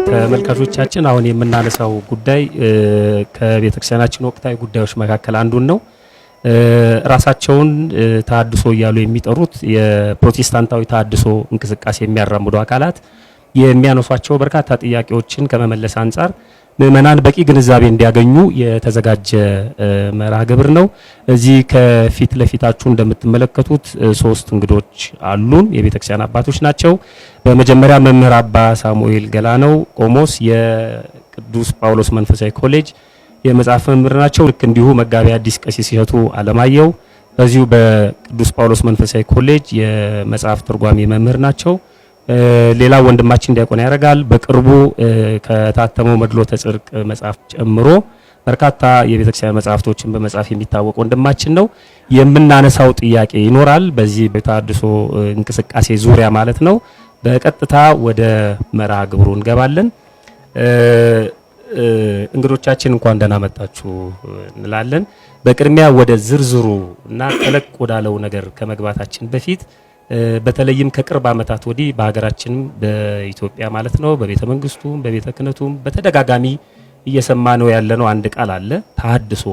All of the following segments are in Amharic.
ተመልካቾቻችን አሁን የምናነሳው ጉዳይ ከቤተክርስቲያናችን ወቅታዊ ጉዳዮች መካከል አንዱን ነው። ራሳቸውን ተሐድሶ እያሉ የሚጠሩት የፕሮቴስታንታዊ ተሐድሶ እንቅስቃሴ የሚያራምዱ አካላት የሚያነሷቸው በርካታ ጥያቄዎችን ከመመለስ አንፃር ምዕመናን በቂ ግንዛቤ እንዲያገኙ የተዘጋጀ መርሃ ግብር ነው። እዚህ ከፊት ለፊታችሁ እንደምትመለከቱት ሶስት እንግዶች አሉን። የቤተክርስቲያን አባቶች ናቸው። በመጀመሪያ መምህር አባ ሳሙኤል ገላነው ቆሞስ የቅዱስ ጳውሎስ መንፈሳዊ ኮሌጅ የመጽሐፍ መምህር ናቸው። ልክ እንዲሁ መጋቢ አዲስ ቀሲስ እሸቱ አለማየሁ በዚሁ በቅዱስ ጳውሎስ መንፈሳዊ ኮሌጅ የመጽሐፍ ትርጓሜ መምህር ናቸው። ሌላ ወንድማችን ዲያቆን ያረጋል በቅርቡ ከታተመው መድሎተ ጽድቅ መጽሐፍ ጨምሮ በርካታ የቤተክርስቲያን መጽሐፍቶችን በመጻፍ የሚታወቅ ወንድማችን ነው። የምናነሳው ጥያቄ ይኖራል በዚህ በተሐድሶ እንቅስቃሴ ዙሪያ ማለት ነው። በቀጥታ ወደ መርሃ ግብሩ እንገባለን። እንግዶቻችን እንኳን ደህና መጣችሁ እንላለን። በቅድሚያ ወደ ዝርዝሩ እና ተለቅ ወዳለው ነገር ከመግባታችን በፊት በተለይም ከቅርብ ዓመታት ወዲህ በሀገራችንም በኢትዮጵያ ማለት ነው በቤተ መንግስቱም በቤተ ክህነቱም በተደጋጋሚ እየሰማነው ያለነው አንድ ቃል አለ። ተሐድሶ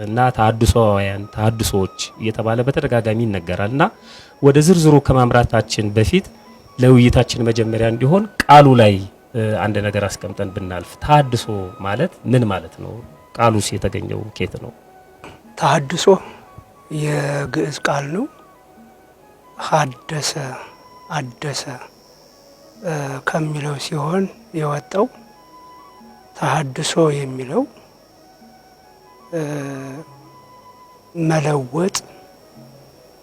እና ተሐድሶዋውያን ተሐድሶዎች እየተባለ በተደጋጋሚ ይነገራልና ወደ ዝርዝሩ ከማምራታችን በፊት ለውይይታችን መጀመሪያ እንዲሆን ቃሉ ላይ አንድ ነገር አስቀምጠን ብናልፍ ተሐድሶ ማለት ምን ማለት ነው? ቃሉስ የተገኘው ከየት ነው? ተሐድሶ የግዕዝ ቃል ነው። ሐደሰ አደሰ ከሚለው ሲሆን የወጣው ተሐድሶ የሚለው መለወጥ፣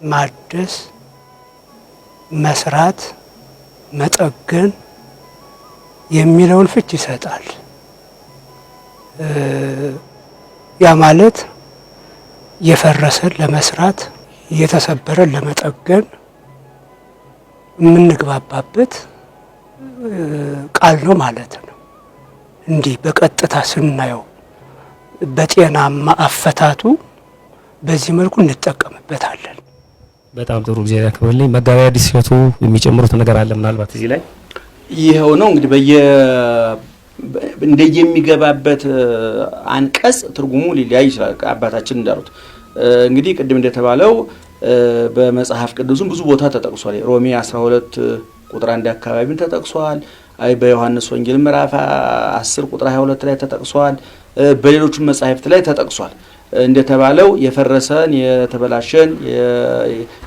ማደስ፣ መስራት፣ መጠገን የሚለውን ፍች ይሰጣል። ያ ማለት የፈረሰን ለመስራት የተሰበረን ለመጠገን የምንግባባበት ቃል ነው ማለት ነው። እንዲህ በቀጥታ ስናየው በጤናማ አፈታቱ በዚህ መልኩ እንጠቀምበታለን። በጣም ጥሩ ጊዜ ያክብርልኝ። መጋቢ አዲስ እሸቱ የሚጨምሩት ነገር አለ ምናልባት እዚህ ላይ? ይሄው ነው እንግዲህ እንደየሚገባበት አንቀጽ ትርጉሙ ሊለያይ ይችላል። አባታችን እንዳሉት እንግዲህ ቅድም እንደተባለው በመጽሐፍ ቅዱስም ብዙ ቦታ ተጠቅሷል። ሮሜ 12 ቁጥር 1 አካባቢም ተጠቅሷል። በዮሐንስ ወንጌል ምዕራፍ 10 ቁጥር 22 ላይ ተጠቅሷል። በሌሎችም መጻሕፍት ላይ ተጠቅሷል። እንደተባለው የፈረሰን የተበላሸን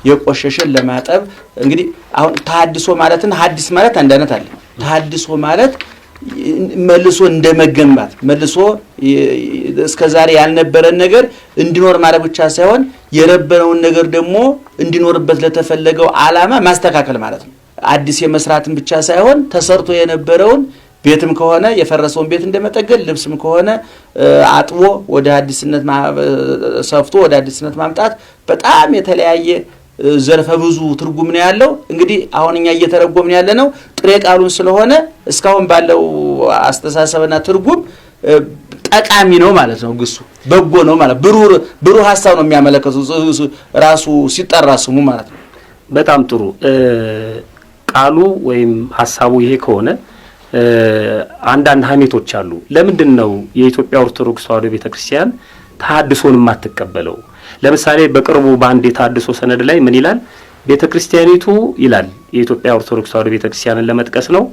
የቆሸሸን ለማጠብ እንግዲህ አሁን ተሐድሶ ማለትና ሐዲስ ማለት አንድ አይነት አለ። ተሐድሶ ማለት መልሶ እንደመገንባት መልሶ እስከዛሬ ያልነበረን ነገር እንዲኖር ማለት ብቻ ሳይሆን የነበረውን ነገር ደግሞ እንዲኖርበት ለተፈለገው ዓላማ ማስተካከል ማለት ነው። አዲስ የመስራትን ብቻ ሳይሆን ተሰርቶ የነበረውን ቤትም ከሆነ የፈረሰውን ቤት እንደመጠገን ልብስም ከሆነ አጥቦ ወደ አዲስነት ሰፍቶ ወደ አዲስነት ማምጣት በጣም የተለያየ ዘርፈ ብዙ ትርጉም ነው ያለው። እንግዲህ አሁን እኛ እየተረጎምን ያለ ነው ጥሬ ቃሉን ስለሆነ እስካሁን ባለው አስተሳሰብና ትርጉም ጠቃሚ ነው ማለት ነው። ግሱ በጎ ነው ማለት ብሩህ ሐሳብ ነው የሚያመለክተው ራሱ ሲጠራ ስሙ ማለት ነው። በጣም ጥሩ። ቃሉ ወይም ሐሳቡ ይሄ ከሆነ አንዳንድ ሀሜቶች አሉ። ለምንድነው የኢትዮጵያ ኦርቶዶክስ ተዋሕዶ ቤተክርስቲያን ተሐድሶን የማትቀበለው? ለምሳሌ በቅርቡ በአንድ የተሐድሶ ሰነድ ላይ ምን ይላል? ቤተክርስቲያኒቱ ይላል የኢትዮጵያ ኦርቶዶክስ ተዋሕዶ ቤተክርስቲያንን ለመጥቀስ ነው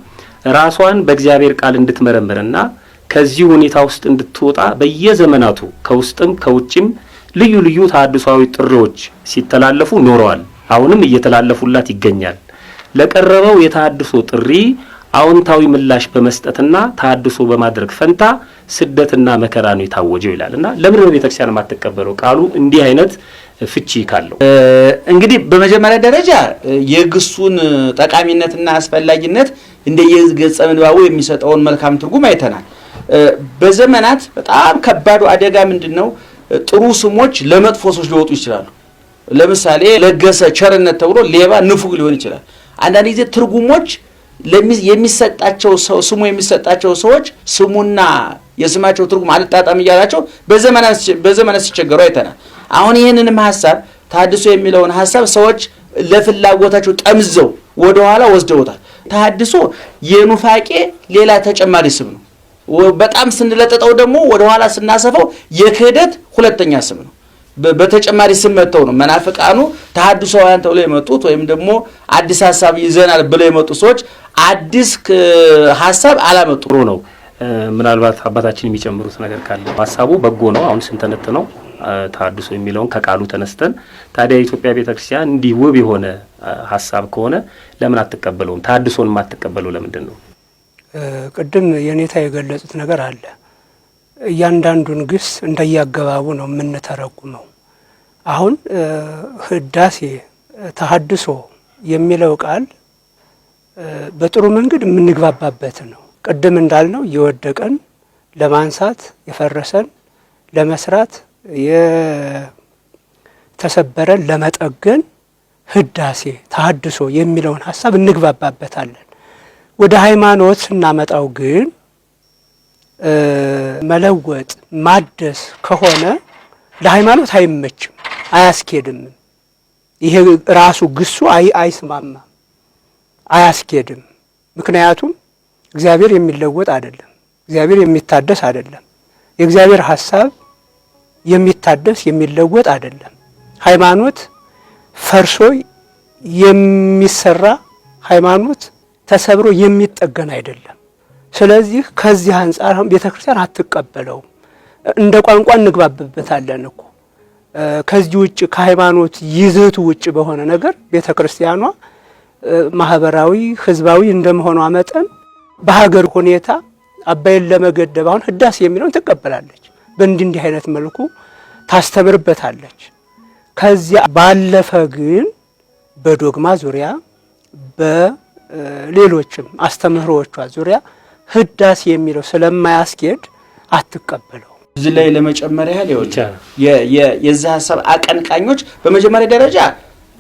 ራሷን በእግዚአብሔር ቃል እንድትመረምርና ከዚህ ሁኔታ ውስጥ እንድትወጣ በየዘመናቱ ከውስጥም ከውጭም ልዩ ልዩ ተሐድሶአዊ ጥሪዎች ሲተላለፉ ኖረዋል። አሁንም እየተላለፉላት ይገኛል። ለቀረበው የተሐድሶ ጥሪ አዎንታዊ ምላሽ በመስጠትና ተሐድሶ በማድረግ ፈንታ ስደትና መከራ ነው የታወጀው ይላልና ለምን ነው ቤተክርስቲያን ማትቀበለው? ቃሉ እንዲህ አይነት ፍቺ ካለው እንግዲህ በመጀመሪያ ደረጃ የግሱን ጠቃሚነትና አስፈላጊነት እንደየገጸ ምንባቡ የሚሰጠውን መልካም ትርጉም አይተናል። በዘመናት በጣም ከባዱ አደጋ ምንድነው? ጥሩ ስሞች ለመጥፎ ሰዎች ሊወጡ ይችላሉ። ለምሳሌ ለገሰ ቸርነት ተብሎ ሌባ ንፉግ ሊሆን ይችላል። አንዳንድ ጊዜ ትርጉሞች የሚሰጣቸው ሰው ስሙ የሚሰጣቸው ሰዎች ስሙና የስማቸው ትርጉም አልጣጣም እያላቸው በዘመናት ሲቸገሩ አይተናል። አሁን ይህንንም ሐሳብ ተሐድሶ የሚለውን ሐሳብ ሰዎች ለፍላጎታቸው ጠምዘው ወደ ኋላ ወስደውታል። ተሐድሶ የኑፋቄ ሌላ ተጨማሪ ስም ነው። በጣም ስንለጠጠው ደግሞ ወደ ኋላ ስናሰፈው የክህደት ሁለተኛ ስም ነው። በተጨማሪ ስም መተው ነው መናፍቃኑ ተሐድሶውያን ተብለው የመጡት ወይም ደግሞ አዲስ ሐሳብ ይዘናል ብለው የመጡ ሰዎች አዲስ ሐሳብ አላመጡ ነው። ምናልባት አባታችን የሚጨምሩት ነገር ካለ ሐሳቡ በጎ ነው። አሁን ስንተነትነው ተሐድሶ የሚለውን ከቃሉ ተነስተን ታዲያ የኢትዮጵያ ቤተክርስቲያን እንዲህ ውብ የሆነ ሐሳብ ከሆነ ለምን አትቀበለውም? ተሐድሶን ማትቀበለው ለምንድን ነው? ቅድም የኔታ የገለጹት ነገር አለ። እያንዳንዱን ግስ እንደያገባቡ ነው የምንተረጉመው። አሁን ህዳሴ ተሐድሶ የሚለው ቃል በጥሩ መንገድ የምንግባባበት ነው። ቅድም እንዳልነው የወደቀን ለማንሳት የፈረሰን ለመስራት የተሰበረን ለመጠገን ህዳሴ ተሐድሶ የሚለውን ሐሳብ እንግባባበታለን። ወደ ሃይማኖት ስናመጣው ግን መለወጥ ማደስ ከሆነ ለሃይማኖት አይመችም፣ አያስኬድም። ይሄ ራሱ ግሱ አይስማማ፣ አያስኬድም። ምክንያቱም እግዚአብሔር የሚለወጥ አይደለም፣ እግዚአብሔር የሚታደስ አይደለም። የእግዚአብሔር ሐሳብ የሚታደስ የሚለወጥ አይደለም። ሃይማኖት ፈርሶ የሚሰራ ሃይማኖት ተሰብሮ የሚጠገን አይደለም። ስለዚህ ከዚህ አንጻር ቤተክርስቲያን አትቀበለውም። እንደ ቋንቋ እንግባብበታለን እኮ ከዚህ ውጭ ከሃይማኖት ይዘቱ ውጭ በሆነ ነገር ቤተክርስቲያኗ ማህበራዊ ህዝባዊ እንደመሆኗ መጠን በሀገር ሁኔታ አባይን ለመገደብ አሁን ህዳሴ የሚለውን ትቀበላለች። በእንዲህ አይነት መልኩ ታስተምርበታለች። ከዚያ ባለፈ ግን በዶግማ ዙሪያ በሌሎችም አስተምህሮዎቿ ዙሪያ ህዳሴ የሚለው ስለማያስኬድ አትቀበለው። እዚህ ላይ ለመጨመር ያህል የዛ ሐሳብ አቀንቃኞች በመጀመሪያ ደረጃ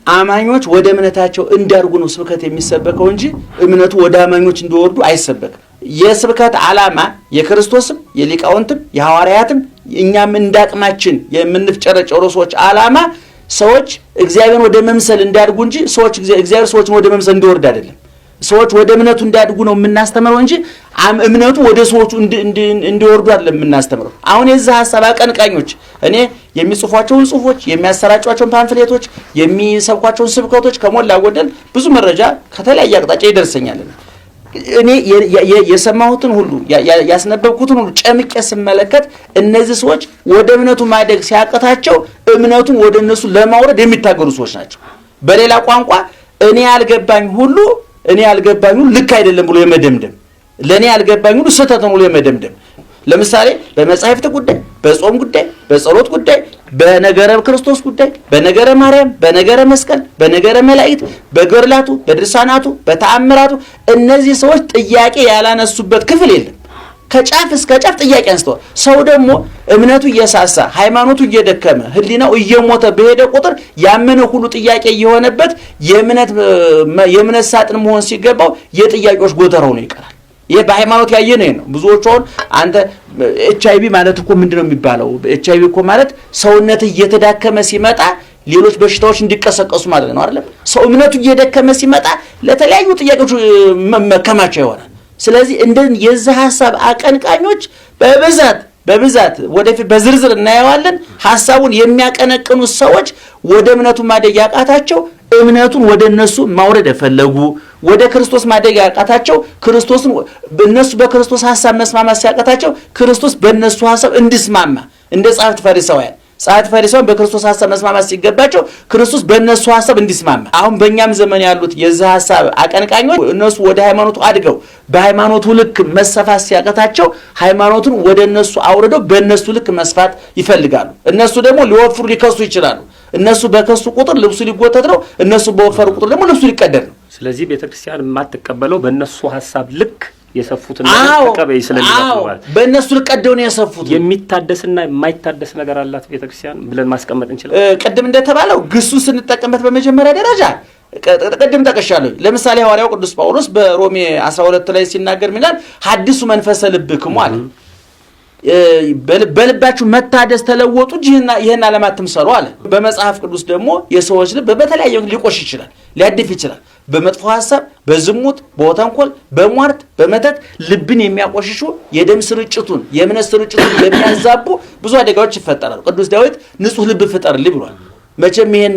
አማኞች ወደ እምነታቸው እንዲያርጉ ነው ስብከት የሚሰበከው እንጂ እምነቱ ወደ አማኞች እንዲወርዱ አይሰበክም። የስብከት ዓላማ የክርስቶስም የሊቃውንትም የሐዋርያትም እኛም እንዳቅማችን የምንፍጨረጨሩ ሰዎች ዓላማ ሰዎች እግዚአብሔርን ወደ መምሰል እንዲያድጉ እንጂ እግዚአብሔር ሰዎችን ወደ መምሰል እንዲወርድ አይደለም። ሰዎች ወደ እምነቱ እንዲያድጉ ነው የምናስተምረው እንጂ እምነቱ ወደ ሰዎቹ እንዲወርዱ አይደለም የምናስተምረው። አሁን የዚህ ሐሳብ አቀንቃኞች እኔ የሚጽፏቸውን ጽሁፎች፣ የሚያሰራጯቸውን ፓምፍሌቶች፣ የሚሰብኳቸውን ስብከቶች ከሞላ ጎደል ብዙ መረጃ ከተለያየ አቅጣጫ ይደርሰኛል። እኔ የሰማሁትን ሁሉ ያስነበብኩትን ሁሉ ጨምቄ ስመለከት እነዚህ ሰዎች ወደ እምነቱ ማደግ ሲያቀታቸው እምነቱን ወደ እነሱ ለማውረድ የሚታገሉ ሰዎች ናቸው። በሌላ ቋንቋ እኔ ያልገባኝ ሁሉ ልክ አይደለም ብሎ የመደምደም፣ ለኔ ያልገባኝ ሁሉ ስህተት ነው ብሎ የመደምደም። ለምሳሌ በመጻሕፍት ጉዳይ፣ በጾም ጉዳይ፣ በጸሎት ጉዳይ፣ በነገረ ክርስቶስ ጉዳይ፣ በነገረ ማርያም፣ በነገረ መስቀል፣ በነገረ መላእክት፣ በገድላቱ፣ በድርሳናቱ፣ በተአምራቱ እነዚህ ሰዎች ጥያቄ ያላነሱበት ክፍል የለም። ከጫፍ እስከ ጫፍ ጥያቄ አንስተዋል። ሰው ደግሞ እምነቱ እየሳሳ ሃይማኖቱ እየደከመ ህሊናው እየሞተ በሄደ ቁጥር ያመነ ሁሉ ጥያቄ እየሆነበት የእምነት ሳጥን መሆን ሲገባው የጥያቄዎች ጎተራው ነው ይቀራል። ይሄ በሃይማኖት ያየነው ነው። ብዙዎች አሁን አንተ ኤችአይቪ ማለት እኮ ምንድነው የሚባለው? ኤችአይቪ እኮ ማለት ሰውነት እየተዳከመ ሲመጣ ሌሎች በሽታዎች እንዲቀሰቀሱ ማለት ነው አይደል? ሰው እምነቱ እየደከመ ሲመጣ ለተለያዩ ጥያቄዎች መከማቻ ይሆናል። ስለዚህ የዚህ ሐሳብ አቀንቃኞች በብዛት ወደፊት በዝርዝር እናየዋለን። ሐሳቡን የሚያቀነቅኑ ሰዎች ወደ እምነቱ ማደግ ያቃታቸው እምነቱን ወደ እነሱ ማውረድ የፈለጉ ወደ ክርስቶስ ማደግ ያቃታቸው ክርስቶስን እነሱ በክርስቶስ ሐሳብ መስማማት ሲያቃታቸው ክርስቶስ በእነሱ ሐሳብ እንዲስማማ እንደ ጸሐፍት ፈሪሳውያን በክርስቶስ ሐሳብ መስማማት ሲገባቸው ክርስቶስ በእነሱ ሐሳብ እንዲስማማ። አሁን በእኛም ዘመን ያሉት የዚህ ሐሳብ አቀንቃኞች እነሱ ወደ ሃይማኖቱ አድገው በሃይማኖቱ ልክ መስፋት ሲያቀታቸው ሃይማኖቱን ወደ እነሱ አውርደው በእነሱ ልክ መስፋት ይፈልጋሉ። እነሱ ደግሞ ሊወፍሩ ሊከሱ ይችላሉ። እነሱ በከሱ ቁጥር ልብሱ ሊጎተት ነው። እነሱ በወፈሩ ቁጥር ደግሞ ልብሱ ሊቀደድ ነው። ስለዚህ ቤተክርስቲያን የማትቀበለው በእነሱ ሐሳብ ልክ የሰፉትን ተቀበይ ስለሚለው ማለት በእነሱ ልቀደው ነው የሰፉት። የሚታደስና የማይታደስ ነገር አላት ቤተክርስቲያን ብለን ማስቀመጥ እንችላለን። ቅድም እንደተባለው ግሱን ስንጠቀምበት በመጀመሪያ ደረጃ ቅድም ጠቅሻለሁ። ለምሳሌ ሐዋርያው ቅዱስ ጳውሎስ በሮሜ 12 ላይ ሲናገር ይላል ሐዲሱ መንፈሰ ልብክሙ አለ። በልባችሁ መታደስ ተለወጡ ይሄን ዓለም አትምሰሉ አለ። በመጽሐፍ ቅዱስ ደግሞ የሰዎች ልብ በተለያየ ሊቆሽ ይችላል፣ ሊያድፍ ይችላል። በመጥፎ ሐሳብ፣ በዝሙት፣ በተንኮል፣ በሟርት፣ በመተት ልብን የሚያቆሽሹ የደም ስርጭቱን የእምነት ስርጭቱን የሚያዛቡ ብዙ አደጋዎች ይፈጠራሉ። ቅዱስ ዳዊት ንጹህ ልብ ፍጠርልኝ ብሏል። መቼም ይሄን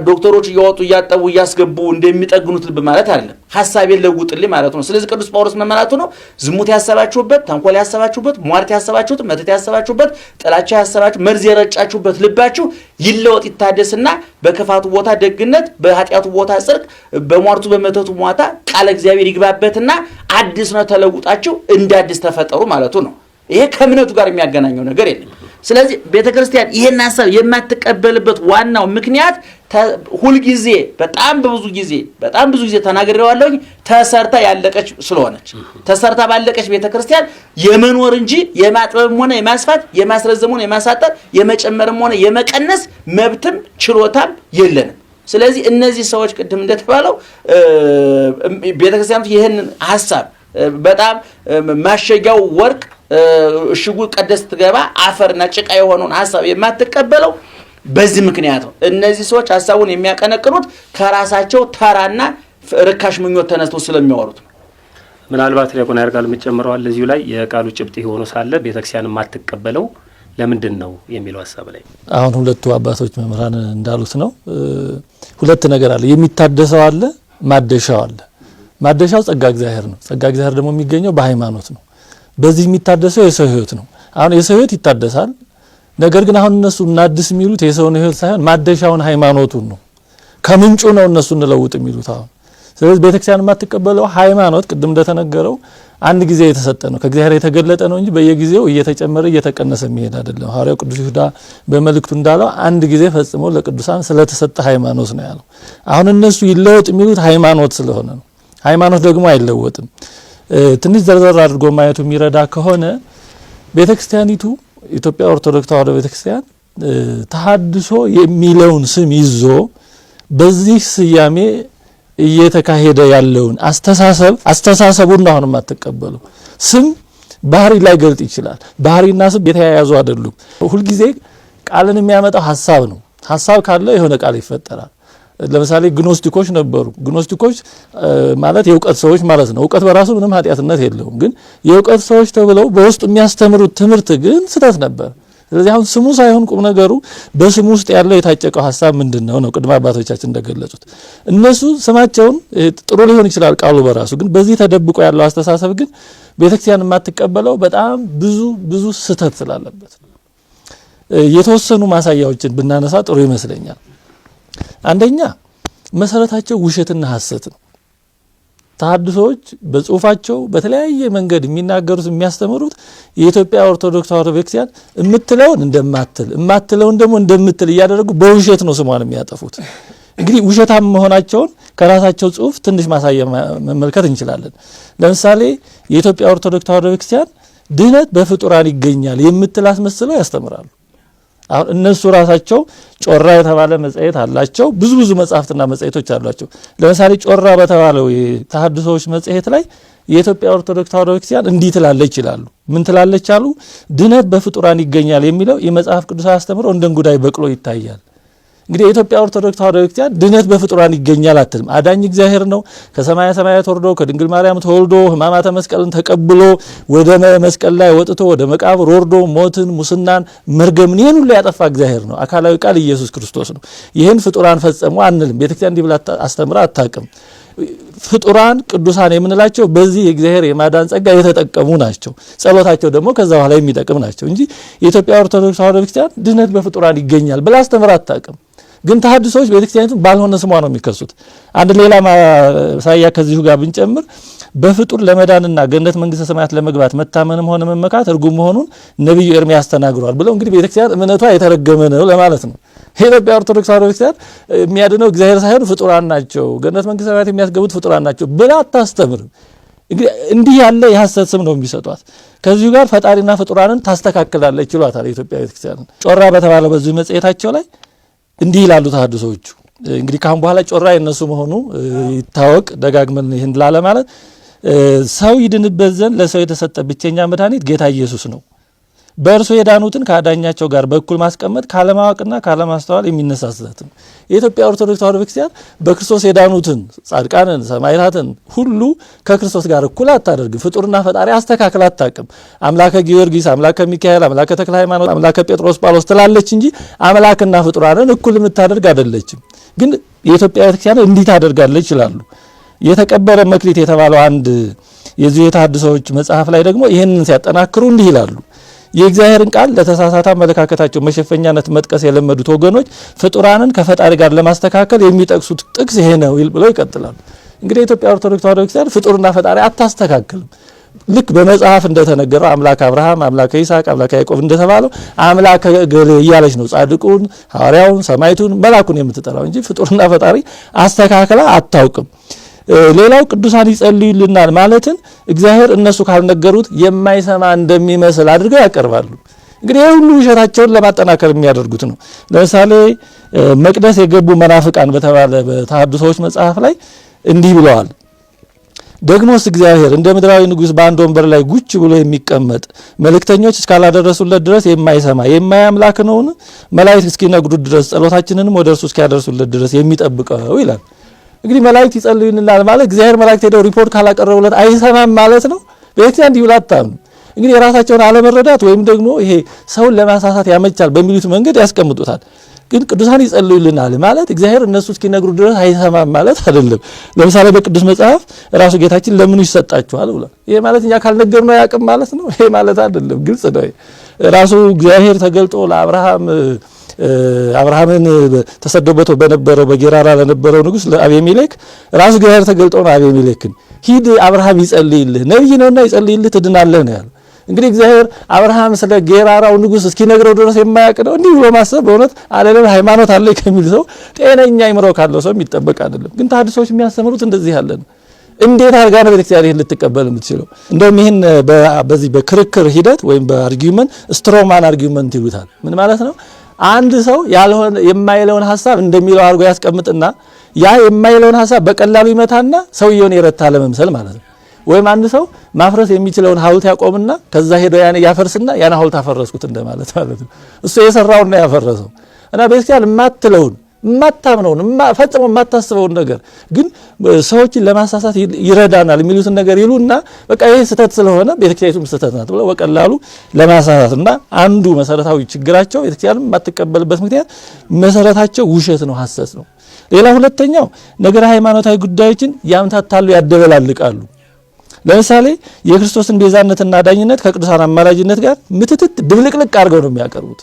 ዶክተሮች እያወጡ እያጠቡ እያስገቡ እንደሚጠግኑት ልብ ማለት አይደለም፣ ሐሳቤን ለውጥልኝ ማለት ነው። ስለዚህ ቅዱስ ጳውሎስ መመናቱ ነው ዝሙት ያሰባችሁበት፣ ተንኮል ያሰባችሁበት፣ ሟርት ያሰባችሁት፣ መተት ያሰባችሁበት፣ ጥላቻ ያሰባችሁ፣ መርዝ የረጫችሁበት ልባችሁ ይለወጥ ይታደስና በክፋቱ ቦታ ደግነት፣ በኃጢአቱ ቦታ ጽድቅ፣ በሟርቱ በመተቱ ቦታ ቃለ እግዚአብሔር ይግባበትና አዲስ ነው ተለውጣችሁ እንደ አዲስ ተፈጠሩ ማለቱ ነው። ይሄ ከእምነቱ ጋር የሚያገናኘው ነገር የለም። ስለዚህ ቤተክርስቲያን ይሄን ሐሳብ የማትቀበልበት ዋናው ምክንያት ሁሉ ጊዜ በጣም ብዙ ጊዜ ተናግሬዋለሁ ተሰርታ ያለቀች ስለሆነች ተሰርታ ባለቀች ቤተክርስቲያን የመኖር እንጂ የማጥበብም ሆነ የማስፋት የማስረዘም ሆነ የማሳጠር የመጨመርም ሆነ የመቀነስ መብትም ችሎታም የለንም። ስለዚህ እነዚህ ሰዎች ቅድም እንደተባለው ቤተክርስቲያኑ ይሄን ሐሳብ በጣም ማሸጊያው ወርቅ እሽጉ ቀደስ ትገባ አፈርና ጭቃ የሆነውን ሐሳብ የማትቀበለው በዚህ ምክንያት ነው። እነዚህ ሰዎች ሐሳቡን የሚያቀነቅኑት ከራሳቸው ተራና ርካሽ ምኞት ተነስተው ስለሚያወሩት ነው። ምናልባት ሊያቆና ያርጋል የምትጨምረው ለዚሁ ላይ የቃሉ ጭብጥ ሆኖ ሳለ ቤተክርስቲያን የማትቀበለው ለምንድን ነው የሚለው ሐሳብ ላይ አሁን ሁለቱ አባቶች መምህራን እንዳሉት ነው። ሁለት ነገር አለ፣ የሚታደሰው አለ፣ ማደሻው አለ። ማደሻው ጸጋ እግዚአብሔር ነው። ጸጋ እግዚአብሔር ደግሞ የሚገኘው በሃይማኖት ነው። በዚህ የሚታደሰው የሰው ህይወት ነው። አሁን የሰው ህይወት ይታደሳል። ነገር ግን አሁን እነሱ እናድስ የሚሉት የሰውን ህይወት ሳይሆን ማደሻውን ሃይማኖቱን ነው። ከምንጩ ነው እነሱ እንለውጥ የሚሉት አሁን። ስለዚህ ቤተክርስቲያን የማትቀበለው ሃይማኖት ቅድም እንደተነገረው አንድ ጊዜ የተሰጠ ነው፣ ከእግዚአብሔር የተገለጠ ነው እንጂ በየጊዜው እየተጨመረ እየተቀነሰ የሚሄድ አይደለም። ሐዋርያው ቅዱስ ይሁዳ በመልእክቱ እንዳለው አንድ ጊዜ ፈጽሞ ለቅዱሳን ስለተሰጠ ሃይማኖት ነው ያለው። አሁን እነሱ ይለወጥ የሚሉት ሃይማኖት ስለሆነ ነው። ሃይማኖት ደግሞ አይለወጥም። ትንሽ ዘርዘር አድርጎ ማየቱ የሚረዳ ከሆነ ቤተክርስቲያኒቱ ኢትዮጵያ ኦርቶዶክስ ተዋሕዶ ቤተክርስቲያን ተሐድሶ የሚለውን ስም ይዞ በዚህ ስያሜ እየተካሄደ ያለውን አስተሳሰቡን ነው አሁን የማትቀበሉ። ስም ባህሪ ላይ ገልጥ ይችላል። ባህሪና ስም የተያያዙ አይደሉም። ሁሉ ጊዜ ቃልን የሚያመጣው ሐሳብ ነው። ሐሳብ ካለ የሆነ ቃል ይፈጠራል። ለምሳሌ ግኖስቲኮች ነበሩ። ግኖስቲኮች ማለት የእውቀት ሰዎች ማለት ነው። እውቀት በራሱ ምንም ኃጢአትነት የለውም። ግን የእውቀት ሰዎች ተብለው በውስጡ የሚያስተምሩት ትምህርት ግን ስህተት ነበር። ስለዚህ አሁን ስሙ ሳይሆን ቁም ነገሩ በስሙ ውስጥ ያለው የታጨቀው ሐሳብ ምንድነው ነው። ቅድመ አባቶቻችን እንደገለጹት እነሱ ስማቸውን ጥሩ ሊሆን ይችላል ቃሉ በራሱ ግን በዚህ ተደብቆ ያለው አስተሳሰብ ግን ቤተክርስቲያን የማትቀበለው በጣም ብዙ ስህተት ስላለበት የተወሰኑ ማሳያዎችን ብናነሳ ጥሩ ይመስለኛል። አንደኛ መሰረታቸው ውሸትና ሐሰት ነው። ተሐድሶች በጽሁፋቸው በተለያየ መንገድ የሚናገሩት የሚያስተምሩት የኢትዮጵያ ኦርቶዶክስ ተዋሕዶ ቤተክርስቲያን እምትለውን እማትለውን ደግሞ እንደምትል እያደረጉ በውሸት ነው ስሟን የሚያጠፉት። እንግዲህ ውሸታም መሆናቸውን ከራሳቸው ጽሁፍ ትንሽ ማሳያ መመልከት እንችላለን። ለምሳሌ የኢትዮጵያ ኦርቶዶክስ ተዋሕዶ ቤተክርስቲያን ድህነት በፍጡራን ይገኛል የምትል አስመስለው ያስተምራሉ። አሁን እነሱ ራሳቸው ጮራ የተባለ መጽሔት አላቸው። ብዙ መጽሐፍትና መጽሔቶች አሏቸው። ለምሳሌ ጮራ በተባለው የተሐድሶዎች መጽሔት ላይ የኢትዮጵያ ኦርቶዶክስ ተዋሕዶ ቤተክርስቲያን እንዲህ ትላለች ይላሉ። ምን ትላለች አሉ? ድህነት በፍጡራን ይገኛል የሚለው የመጽሐፍ ቅዱስ አስተምሮ እንደ እንጉዳይ በቅሎ ይታያል። እንግዲህ የኢትዮጵያ ኦርቶዶክስ ተዋሕዶ ቤተክርስቲያን ድህነት በፍጡራን ይገኛል አትልም። አዳኝ እግዚአብሔር ነው። ከሰማየ ሰማያት ወርዶ ከድንግል ማርያም ተወልዶ ሕማማተ መስቀልን ተቀብሎ ወደ መስቀል ላይ ወጥቶ ወደ መቃብር ወርዶ ሞትን፣ ሙስናን፣ መርገምን ይሄን ሁሉ ያጠፋ እግዚአብሔር ነው። አካላዊ ቃል ኢየሱስ ክርስቶስ ነው። ይሄን ፍጡራን ፈጸሙ አንልም። ቤተክርስቲያን እንዲህ ብላ አስተምራ አታውቅም። ፍጡራን ቅዱሳን የምንላቸው በዚህ የእግዚአብሔር የማዳን ጸጋ የተጠቀሙ ናቸው። ጸሎታቸው ደግሞ ከዛ በኋላ የሚጠቅም ናቸው እንጂ የኢትዮጵያ ኦርቶዶክስ ተዋሕዶ ቤተክርስቲያን ድህነት በፍጡራን ይገኛል ብላ አስተምራ አታውቅም። ግን ተሐድሶች ቤተክርስቲያኒቱ ባልሆነ ስሟ ነው የሚከሱት። አንድ ሌላ ማሳያ ከዚሁ ጋር ብንጨምር በፍጡር ለመዳንና ገነት መንግስተ ሰማያት ለመግባት መታመንም ሆነ መመካት እርጉም መሆኑን ነብዩ ኤርምያስ ተናግሯል ብለው እንግዲህ ቤተክርስቲያን እምነቷ የተረገመ ነው ለማለት ነው። የኢትዮጵያ ኦርቶዶክስ ተዋሕዶ ቤተክርስቲያን የሚያድነው እግዚአብሔር ሳይሆን ፍጡራን ናቸው፣ ገነት መንግስተ ሰማያት የሚያስገቡት ፍጡራን ናቸው ብላ አታስተምርም። እንዲህ ያለ የሐሰት ስም ነው የሚሰጧት። ከዚሁ ጋር ፈጣሪና ፍጡራንን ታስተካክላለች ይሏታል የኢትዮጵያ ቤተክርስቲያን። ጮራ በተባለው በዚህ መጽሔታቸው ላይ እንዲህ ይላሉ ተሐድሶዎቹ። እንግዲህ ካሁን በኋላ ጮራ የነሱ መሆኑ ይታወቅ ደጋግመን ይህን ላለ ማለት ሰው ይድንበት ዘንድ ለሰው የተሰጠ ብቸኛ መድኃኒት ጌታ ኢየሱስ ነው። በእርሱ የዳኑትን ከአዳኛቸው ጋር በኩል ማስቀመጥ ካለማወቅና ካለማስተዋል የሚነሳ ስህተት ነው። የኢትዮጵያ ኦርቶዶክስ ተዋሕዶ ቤተክርስቲያን በክርስቶስ የዳኑትን ጻድቃንን፣ ሰማዕታትን ሁሉ ከክርስቶስ ጋር እኩል አታደርግም። ፍጡርና ፈጣሪ አስተካክል አታውቅም። አምላከ ጊዮርጊስ፣ አምላከ ሚካኤል፣ አምላከ ተክለ ሃይማኖት፣ አምላከ ጴጥሮስ ጳውሎስ ትላለች እንጂ አምላክና ፍጡራንን እኩል የምታደርግ አይደለችም። ግን የኢትዮጵያ ቤተክርስቲያን እንዲህ ታደርጋለች ይላሉ። የተቀበረ መክሊት የተባለው አንድ የዚህ የተሐድሶዎች መጽሐፍ ላይ ደግሞ ይህንን ሲያጠናክሩ እንዲህ ይላሉ። የእግዚአብሔርን ቃል ለተሳሳተ አመለካከታቸው መሸፈኛነት መጥቀስ የለመዱት ወገኖች ፍጡራንን ከፈጣሪ ጋር ለማስተካከል የሚጠቅሱት ጥቅስ ይሄ ነው ብለው ይቀጥላሉ። እንግዲህ የኢትዮጵያ ኦርቶዶክስ ተዋሕዶ ቤተክርስቲያን ፍጡርና ፈጣሪ አታስተካክልም። ልክ በመጽሐፍ እንደተነገረው አምላክ አብርሃም፣ አምላክ ይስሐቅ፣ አምላክ ያዕቆብ እንደተባለው አምላክ ገሌ እያለች ነው ጻድቁን፣ ሐዋርያውን፣ ሰማዕቱን፣ መላኩን የምትጠራው እንጂ ፍጡርና ፈጣሪ አስተካክላ አታውቅም። ሌላው ቅዱሳን ይጸልዩልናል ማለትን እግዚአብሔር እነሱ ካልነገሩት የማይሰማ እንደሚመስል አድርገው ያቀርባሉ። እንግዲህ ይህ ሁሉ ውሸታቸውን ለማጠናከር የሚያደርጉት ነው። ለምሳሌ መቅደስ የገቡ መናፍቃን በተባለ በተሐድሶዎች መጽሐፍ ላይ እንዲህ ብለዋል። ደግሞስ እግዚአብሔር እንደ ምድራዊ ንጉሥ በአንድ ወንበር ላይ ጉች ብሎ የሚቀመጥ መልእክተኞች እስካላደረሱለት ድረስ የማይሰማ የማያምላክ ነውን? መላእክት እስኪነግሩት ድረስ ጸሎታችንንም ወደ እርሱ እስኪያደርሱለት ድረስ የሚጠብቀው ይላል። እንግዲህ መላእክት ይጸልዩልናል ማለት እግዚአብሔር መላእክት ሄደው ሪፖርት ካላቀረቡለት አይሰማም ማለት ነው። ቤተክርስቲያን እንዲህ ብላ አታምንም። እንግዲህ የራሳቸውን አለመረዳት ወይም ደግሞ ይሄ ሰውን ለማሳሳት ያመቻል በሚሉት መንገድ ያስቀምጡታል። ግን ቅዱሳን ይጸልዩልናል ማለት እግዚአብሔር እነሱ እስኪነግሩ ድረስ አይሰማም ማለት አይደለም። ለምሳሌ በቅዱስ መጽሐፍ ራሱ ጌታችን ለምኑ ይሰጣችኋል ብሏል። ይሄ ማለት እኛ ካልነገርነው ያቅም ማለት ነው? ይሄ ማለት አይደለም። ግልጽ ነው። ራሱ እግዚአብሔር ተገልጦ አብርሃምን ተሰዶበት በነበረው በጌራራ ለነበረው ንጉስ ለአቤሜሌክ ራሱ እግዚአብሔር ተገልጦ ነው አቤሜሌክን ሂድ አብርሃም ይጸልይልህ ነብይ ነውና ይጸልይልህ ትድናለህ ነው ያለው። እንግዲህ እግዚአብሔር አብርሃም ስለ ጌራራው ንጉስ እስኪነግረው ድረስ የማያውቅ ነው። እንዲህ ብሎ ማሰብ በእውነት አለለም ሃይማኖት አለ ከሚል ሰው ጤነኛ አይምሮ ካለው ሰው የሚጠበቅ አይደለም። ግን ተሐድሶዎች የሚያስተምሩት እንደዚህ ያለ ነው። እንዴት አድርጋ ነው ቤተክርስቲያን ይሄን ልትቀበል የምትችለው? እንደውም ይሄን በዚህ በክርክር ሂደት ወይም በአርጊውመንት ስትሮማን አርጊውመንት ይሉታል። ምን ማለት ነው? አንድ ሰው ያልሆነ የማይለውን ሐሳብ እንደሚለው አድርጎ ያስቀምጥና ያ የማይለውን ሐሳብ በቀላሉ ይመታና ሰውየውን የረታ ለመምሰል ማለት ነው። ወይም አንድ ሰው ማፍረስ የሚችለውን ሐውልት ያቆምና ከዛ ሄዶ ያን ያፈርስና ያን ሐውልት አፈረስኩት እንደማለት ማለት ነው። እሱ የሰራውና ያፈረሰው እና ቤተክርስቲያን የማትለውን የማታምነውን ፈጽሞ የማታስበውን ነገር ግን ሰዎችን ለማሳሳት ይረዳናል የሚሉትን ነገር ይሉና በቃ ይሄ ስህተት ስለሆነ ቤተክርስቲያኑም ስህተት ናት ብለው በቀላሉ ለማሳሳትና አንዱ መሰረታዊ ችግራቸው ቤተክርስቲያንም የማትቀበልበት ምክንያት መሰረታቸው ውሸት ነው፣ ሐሰት ነው። ሌላ ሁለተኛው ነገረ ሃይማኖታዊ ጉዳዮችን ያምታታሉ፣ ያደበላልቃሉ። ለምሳሌ የክርስቶስን ቤዛነትና ዳኝነት ከቅዱሳን አማላጅነት ጋር ምትትት ድብልቅልቅ አድርገው ነው የሚያቀርቡት።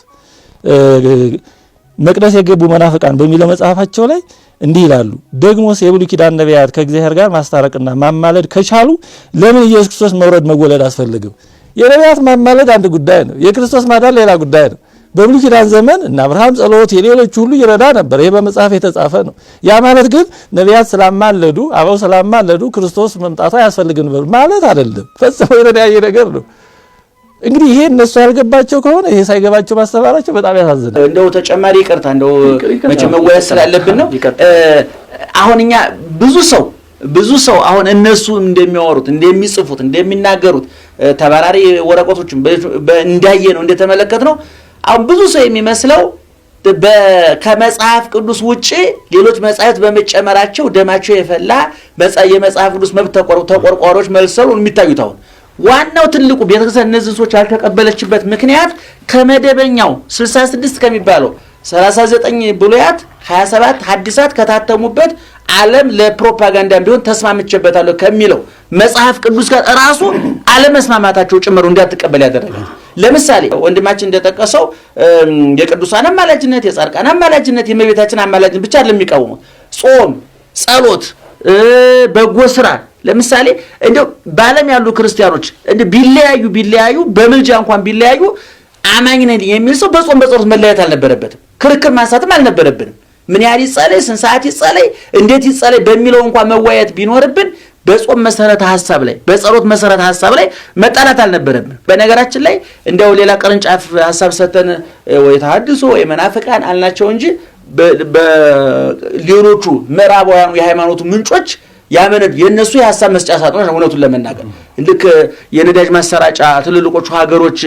መቅደስ የገቡ መናፍቃን በሚለው መጽሐፋቸው ላይ እንዲህ ይላሉ። ደግሞስ የብሉይ ኪዳን ነቢያት ከእግዚአብሔር ጋር ማስታረቅና ማማለድ ከቻሉ ለምን ኢየሱስ ክርስቶስ መውለድ አስፈልገው? የነቢያት ማማለድ አንድ ጉዳይ ነው፣ የክርስቶስ ማዳን ሌላ ጉዳይ ነው። በብሉይ ኪዳን ዘመን እና አብርሃም ጸሎት የሌሎች ሁሉ ይረዳ ነበር። ይሄ በመጽሐፍ የተጻፈ ነው። ያ ማለት ግን ነቢያት ስላማለዱ አበው ስላማለዱ ክርስቶስ መምጣቱ አያስፈልግም ማለት አይደለም። ፈጽሞ የተለያየ ነገር ነው። እንግዲህ ይሄ እነሱ ያልገባቸው ከሆነ ይሄ ሳይገባቸው ማስተማራቸው በጣም ያሳዝናል። እንደው ተጨማሪ ይቅርታ እንደው መቼም መወያየት ስላለብን ነው። አሁን እኛ ብዙ ሰው አሁን እነሱ እንደሚያወሩት እንደሚጽፉት እንደሚናገሩት ተባራሪ ወረቀቶችን እንዳየ ነው እንደተመለከት ነው። አሁን ብዙ ሰው የሚመስለው ከመጽሐፍ ቅዱስ ውጪ ሌሎች መጻሕፍት በመጨመራቸው ደማቸው የፈላ የመጽሐፍ ቅዱስ መብት ተቆርቋሪዎች መልሰው የሚታዩት አሁን ዋናው ትልቁ ቤተክርስቲያን እነዚህ ሰዎች ያልተቀበለችበት ምክንያት ከመደበኛው 66 ከሚባለው 39 ብሉያት 27 ሐዲሳት ከታተሙበት ዓለም ለፕሮፓጋንዳ ቢሆን ተስማምቼበታለሁ ከሚለው መጽሐፍ ቅዱስ ጋር ራሱ አለመስማማታቸው ጭምሩ እንዳትቀበል ያደረጋል። ለምሳሌ ወንድማችን እንደጠቀሰው የቅዱሳን አማላጅነት፣ የጻድቃን አማላጅነት፣ የእመቤታችን አማላጅነት ብቻ አይደለም የሚቃወሙት። ጾም፣ ጸሎት፣ በጎ ስራ ለምሳሌ እንደው በዓለም ያሉ ክርስቲያኖች እንደ ቢለያዩ በምልጃ እንኳን ቢለያዩ አማኝ ነኝ የሚል ሰው በጾም በጸሎት መለያየት አልነበረበትም። ክርክር ማንሳትም አልነበረብንም። ምን ያህል ይጸለይ፣ ስንት ሰዓት ይጸለይ፣ እንዴት ይጸለይ በሚለው እንኳን መወያየት ቢኖርብን በጾም መሰረተ ሐሳብ ላይ በጸሎት መሰረተ ሐሳብ ላይ መጣላት አልነበረብን። በነገራችን ላይ እንደው ሌላ ቅርንጫፍ ሐሳብ ሰተን ወይ ተሐድሶ ወይ መናፍቃን አልናቸው እንጂ በሌሎቹ ምዕራባውያኑ የሃይማኖቱ ምንጮች ያመነዱ የነሱ የሐሳብ መስጫ ሳጥኖች እውነቱን ለመናገር ልክ የነዳጅ ማሰራጫ ትልልቆቹ ሀገሮች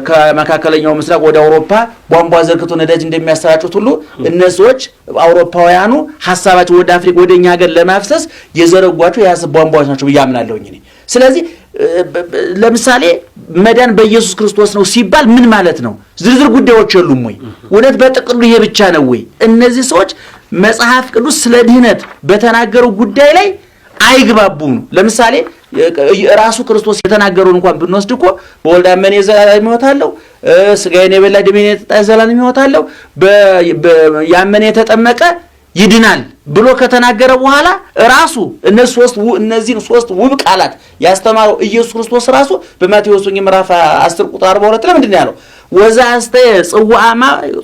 ከመካከለኛው ምስራቅ ወደ አውሮፓ ቧንቧ ዘርግቶ ነዳጅ እንደሚያሰራጩት ሁሉ እነሱዎች አውሮፓውያኑ ሐሳባቸው ወደ አፍሪካ ወደኛ ሀገር ለማፍሰስ የዘረጓቸው የሐሳብ ቧንቧዎች ናቸው ብያምናለሁ እኔ። ስለዚህ ለምሳሌ መዳን በኢየሱስ ክርስቶስ ነው ሲባል ምን ማለት ነው? ዝርዝር ጉዳዮች የሉም ወይ? እውነት በጥቅሉ ይሄ ብቻ ነው ወይ? እነዚህ ሰዎች መጽሐፍ ቅዱስ ስለ ድህነት በተናገረው ጉዳይ ላይ አይግባቡም። ለምሳሌ ራሱ ክርስቶስ የተናገረውን እንኳን ብንወስድ እኮ በወልድ ያመነ የዘላለም ሕይወት አለው፣ ሥጋዬን የበላ ደሜን የጠጣ የዘላለም ሕይወት አለው፣ ያመነ የተጠመቀ ይድናል ብሎ ከተናገረ በኋላ ራሱ እነዚህን ሶስት ውብ ቃላት ያስተማረው ኢየሱስ ክርስቶስ ራሱ በማቴዎስ ወንጌል ምዕራፍ 10 ቁጥር 42 ለምንድን ነው ያለው? ወዛ አስተየ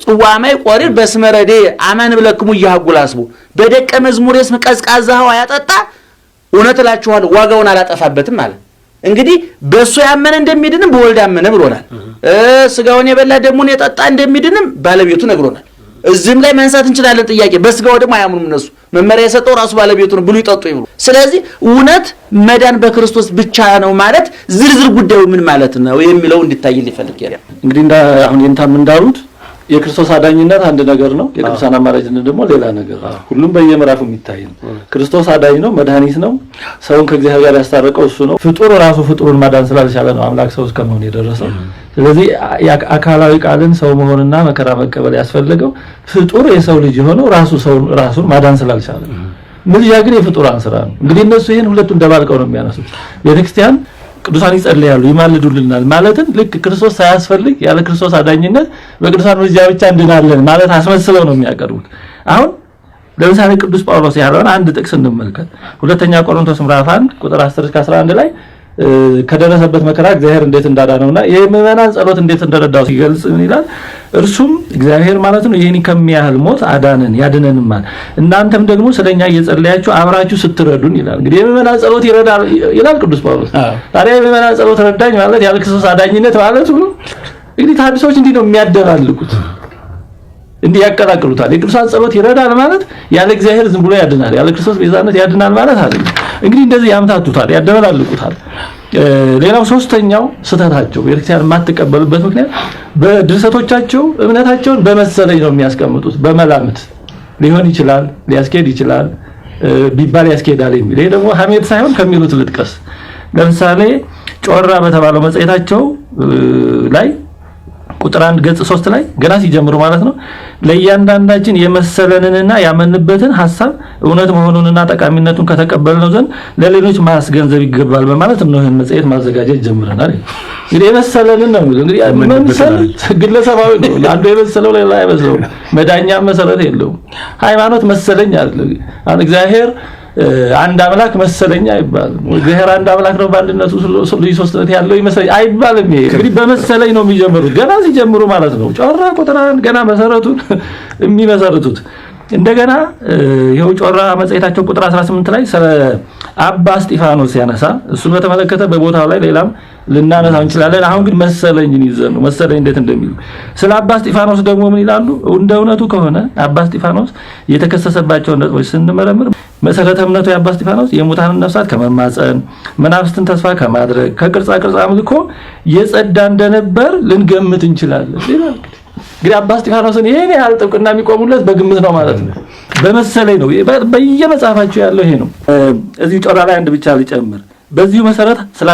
ጽዋማይ ቆሪር በስመረዴ አማን ብለክሙ ይያጉላስቡ በደቀ መዝሙሬ ስም ቀዝቃዛ ውሃ ያጠጣ እውነት እላችኋለሁ ዋጋውን አላጠፋበትም ማለት። እንግዲህ በእሱ ያመነ እንደሚድንም በወልድ ያመነ ብሎናል። ሥጋውን የበላ ደሙን የጠጣ እንደሚድንም ባለቤቱ ነግሮናል። እዚህም ላይ ማንሳት እንችላለን ጥያቄ። በስጋው ደግሞ አያምኑም እነሱ። መመሪያ የሰጠው ራሱ ባለቤቱ ነው ብሉ ይጠጡ ይብሉ። ስለዚህ እውነት መዳን በክርስቶስ ብቻ ነው ማለት ዝርዝር ጉዳዩ ምን ማለት ነው የሚለው እንድታይል ይፈልጋል። እንግዲህ አሁን የንታም እንዳሉት የክርስቶስ አዳኝነት አንድ ነገር ነው፣ የቅዱሳን አማላጅነት ደግሞ ሌላ ነገር ነው። ሁሉም በየምዕራፉ የሚታይ ነው። ክርስቶስ አዳኝ ነው፣ መድኃኒት ነው። ሰውን ከእግዚአብሔር ጋር ያስታረቀው እሱ ነው። ፍጡር ራሱ ፍጡሩን ማዳን ስላልቻለ ነው አምላክ ሰው እስከመሆን የደረሰው። ስለዚህ አካላዊ ቃልን ሰው መሆንና መከራ መቀበል ያስፈልገው ፍጡር የሰው ልጅ የሆነው ራሱን ማዳን ስላልቻለ። ምልጃ ግን የፍጡራን ስራ ነው። እንግዲህ እነሱ ይሄን ሁለቱን ደባልቀው ነው የሚያነሱት። ቤተክርስቲያን ቅዱሳን ይጸልያሉ፣ ይማልዱልናል ማለትን ልክ ክርስቶስ ሳያስፈልግ ያለ ክርስቶስ አዳኝነት በቅዱሳን ምልጃ ብቻ እንድናለን ማለት አስመስለው ነው የሚያቀርቡት። አሁን ለምሳሌ ቅዱስ ጳውሎስ ያለውን አንድ ጥቅስ እንመልከት። ሁለተኛ ቆሮንቶስ ምዕራፍ 1 ቁጥር 10 እስከ 11 ላይ ከደረሰበት መከራ እግዚአብሔር እንዴት እንዳዳነውና የምእመናን ጸሎት እንዴት እንደረዳው ሲገልጽ ምን ይላል? እርሱም እግዚአብሔር ማለት ነው ይሄን ከሚያህል ሞት አዳነን ያድነንማል፣ እናንተም ደግሞ ስለኛ እየጸለያችሁ አብራችሁ ስትረዱን ይላል። እንግዲህ የምእመናን ጸሎት ይረዳል ይላል ቅዱስ ጳውሎስ። ታዲያ የምእመናን ጸሎት ረዳኝ ማለት ያለ ክርስቶስ አዳኝነት ማለት ነው። እንግዲህ ታድሶች እንዲህ ነው የሚያደባልቁት፣ እንዲህ ያቀላቅሉታል። የቅዱሳን ጸሎት ይረዳል ማለት ያለ እግዚአብሔር ዝም ብሎ ያድናል፣ ያለ ክርስቶስ ቤዛነት ያድናል ማለት አይደለም። እንግዲህ እንደዚህ ያምታቱታል፣ ያደባልቁታል። ሌላው ሶስተኛው ስተታቸው ቤተክርስቲያን የማትቀበልበት ምክንያት በድርሰቶቻቸው እምነታቸውን በመሰለኝ ነው የሚያስቀምጡት። በመላምት ሊሆን ይችላል፣ ሊያስኬድ ይችላል ቢባል ያስኬዳል የሚል ይሄ ደግሞ ሐሜት ሳይሆን ከሚሉት ልጥቀስ። ለምሳሌ ጮራ በተባለው መጽሔታቸው ላይ ቁጥር 1 ገጽ 3 ላይ ገና ሲጀምሩ ማለት ነው ለእያንዳንዳችን የመሰለንንና ያመንበትን ሐሳብ እውነት መሆኑንና ጠቃሚነቱን ከተቀበልነው ዘንድ ለሌሎች ማስገንዘብ ይገባል በማለት ነው ይሄን መጽሔት ማዘጋጀት ጀምረናል። እንግዲህ የመሰለንን ነው እንግዲህ መምሰል ግለሰባዊ ነው። አንዱ የመሰለው ሌላ አይመስለው፣ መዳኛ መሰረት የለውም። ሃይማኖት መሰለኝ አይደለም። አሁን እግዚአብሔር አንድ አምላክ መሰለኛ አይባልም። እግዚአብሔር አንድ አምላክ ነው በአንድነቱ ሶስትነት ያለው ይመስለኝ አይባልም። ይሄ እንግዲህ በመሰለኝ ነው የሚጀምሩት ገና ሲጀምሩ ማለት ነው። ጮራ ቁጥራን ገና መሰረቱን የሚመሰርቱት እንደገና ይኸው ጮራ መጽሔታቸው ቁጥር 18 ላይ ስለ አባ እስጢፋኖስ ያነሳ እሱን በተመለከተ በቦታው ላይ ሌላም ልናነሳው እንችላለን። አሁን ግን መሰለኝን ይዘን ነው መሰለኝ እንዴት እንደሚሉ ስለ አባ እስጢፋኖስ ደግሞ ምን ይላሉ? እንደ እውነቱ ከሆነ አባ እስጢፋኖስ የተከሰሰባቸው ነጥቦች ስንመረምር መሰረተ እምነቱ የአባ እስጢፋኖስ የሙታንን ነፍሳት ከመማፀን መናፍስትን ተስፋ ከማድረግ ከቅርጻ ቅርጻ አምልኮ የጸዳ እንደነበር ልንገምት እንችላለን። እንግዲህ አባ እስጢፋኖስን ይሄን ያህል ጥብቅና የሚቆሙለት በግምት ነው ማለት ነው። በመሰለኝ ነው። በየመጽሐፋቸው ያለው ይሄ ነው። እዚህ ጮራ ላይ አንድ ብቻ ልጨምር። በዚሁ መሰረት ስለ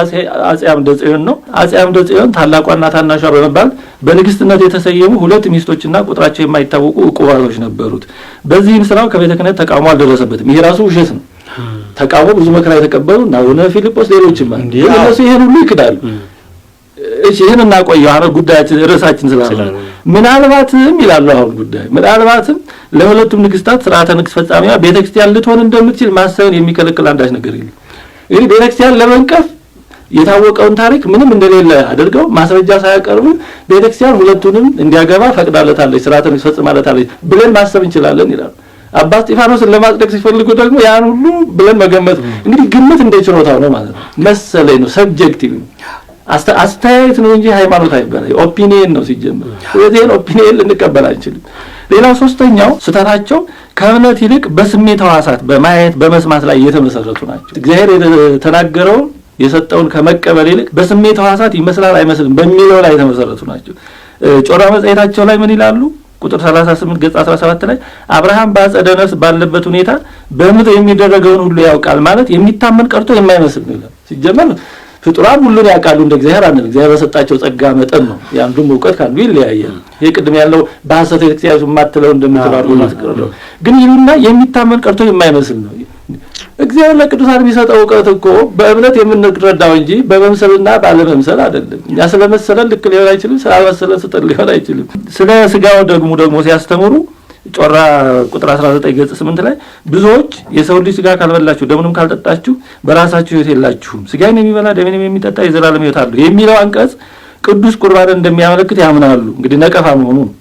አፄ አምደ ጽዮን ነው። አፄ አምደ ጽዮን ታላቋና ታናሿ በመባል በንግስትነት የተሰየሙ ሁለት ሚስቶችና ቁጥራቸው የማይታወቁ ዕቁባቶች ነበሩት። በዚህም ስራው ከቤተ ክህነት ተቃውሞ አልደረሰበትም። ይሄ ራሱ ውሸት ነው። ተቃውሞ ብዙ መከራ የተቀበሉ እና አቡነ ፊልጶስ ሌሎችም እነሱ ይሄን ሁሉ ይክዳሉ። እሺ ይሄን እናቆየው። አረ ጉዳያችን ርዕሳችን ስላለ ምናልባትም ይላሉ አሁን ጉዳይ ምናልባትም ለሁለቱም ንግስታት ስርዓተ ንግስ ፈጻሚያ ቤተክርስቲያን ልትሆን እንደምትችል ማሰብን የሚከለክል አንዳች ነገር የለም። እንግዲህ ቤተክርስቲያን ለመንቀፍ የታወቀውን ታሪክ ምንም እንደሌለ አድርገው ማስረጃ ሳያቀርቡ ቤተክርስቲያን ሁለቱንም እንዲያገባ ፈቅዳለታለች፣ ስርዓተ ንግስ ፈጽማለታለች ብለን ማሰብ እንችላለን ይላሉ። አባ እስጢፋኖስን ለማጽደቅ ሲፈልጉ ደግሞ ያን ሁሉ ብለን መገመት እንግዲህ ግምት እንደ ችሎታው ነው ማለት ነው። መሰለኝ ነው፣ ሰብጀክቲቭ ነው፣ አስተያየት ነው እንጂ ሃይማኖት አይባልም። ኦፒኒየን ነው ሲጀምር። ስለዚህ ኦፒኒየን ልንቀበል አንችልም። ሌላው ሶስተኛው ስህተታቸው ከእምነት ይልቅ በስሜት ሕዋሳት በማየት በመስማት ላይ የተመሰረቱ ናቸው። እግዚአብሔር የተናገረው የሰጠውን ከመቀበል ይልቅ በስሜት ሕዋሳት ይመስላል አይመስልም በሚለው ላይ የተመሰረቱ ናቸው። ጮራ መጽሔታቸው ላይ ምን ይላሉ? ቁጥር 38 ገጽ 17 ላይ አብርሃም በአጸደ ነፍስ ባለበት ሁኔታ በምድር የሚደረገውን ሁሉ ያውቃል ማለት የሚታመን ቀርቶ የማይመስል ነው ይላል። ሲጀመር ፍጡራን ሁሉን ያውቃሉ እንደ እግዚአብሔር አንል። እግዚአብሔር በሰጣቸው ጸጋ መጠን ነው። ያንዱም ዕውቀት ካንዱ ይለያያል። ይሄ ቅድም ያለው በሐሰት የተክሲያሱ ማትለው እንደምትባሉ ማስቀረው ግን ይሉና የሚታመን ቀርቶ የማይመስል ነው። እግዚአብሔር ለቅዱሳን የሚሰጠው ዕውቀት እኮ በእምነት የምንረዳው እንጂ በመምሰልና ባለመምሰል አይደለም። ያ ስለመሰለን ልክ ሊሆን አይችልም፣ ስላልመሰለን ስህተት ሊሆን አይችልም። ስለ ስጋው ደግሞ ሲያስተምሩ ጮራ ቁጥር 19 ገጽ 8 ላይ ብዙዎች የሰው ልጅ ስጋ ካልበላችሁ ደሙንም ካልጠጣችሁ በራሳችሁ ሕይወት የላችሁም፣ ስጋዬን የሚበላ ደሜንም የሚጠጣ የዘላለም ሕይወት አለው የሚለው አንቀጽ ቅዱስ ቁርባንን እንደሚያመለክት ያምናሉ። እንግዲህ ነቀፋ መሆኑ ነው።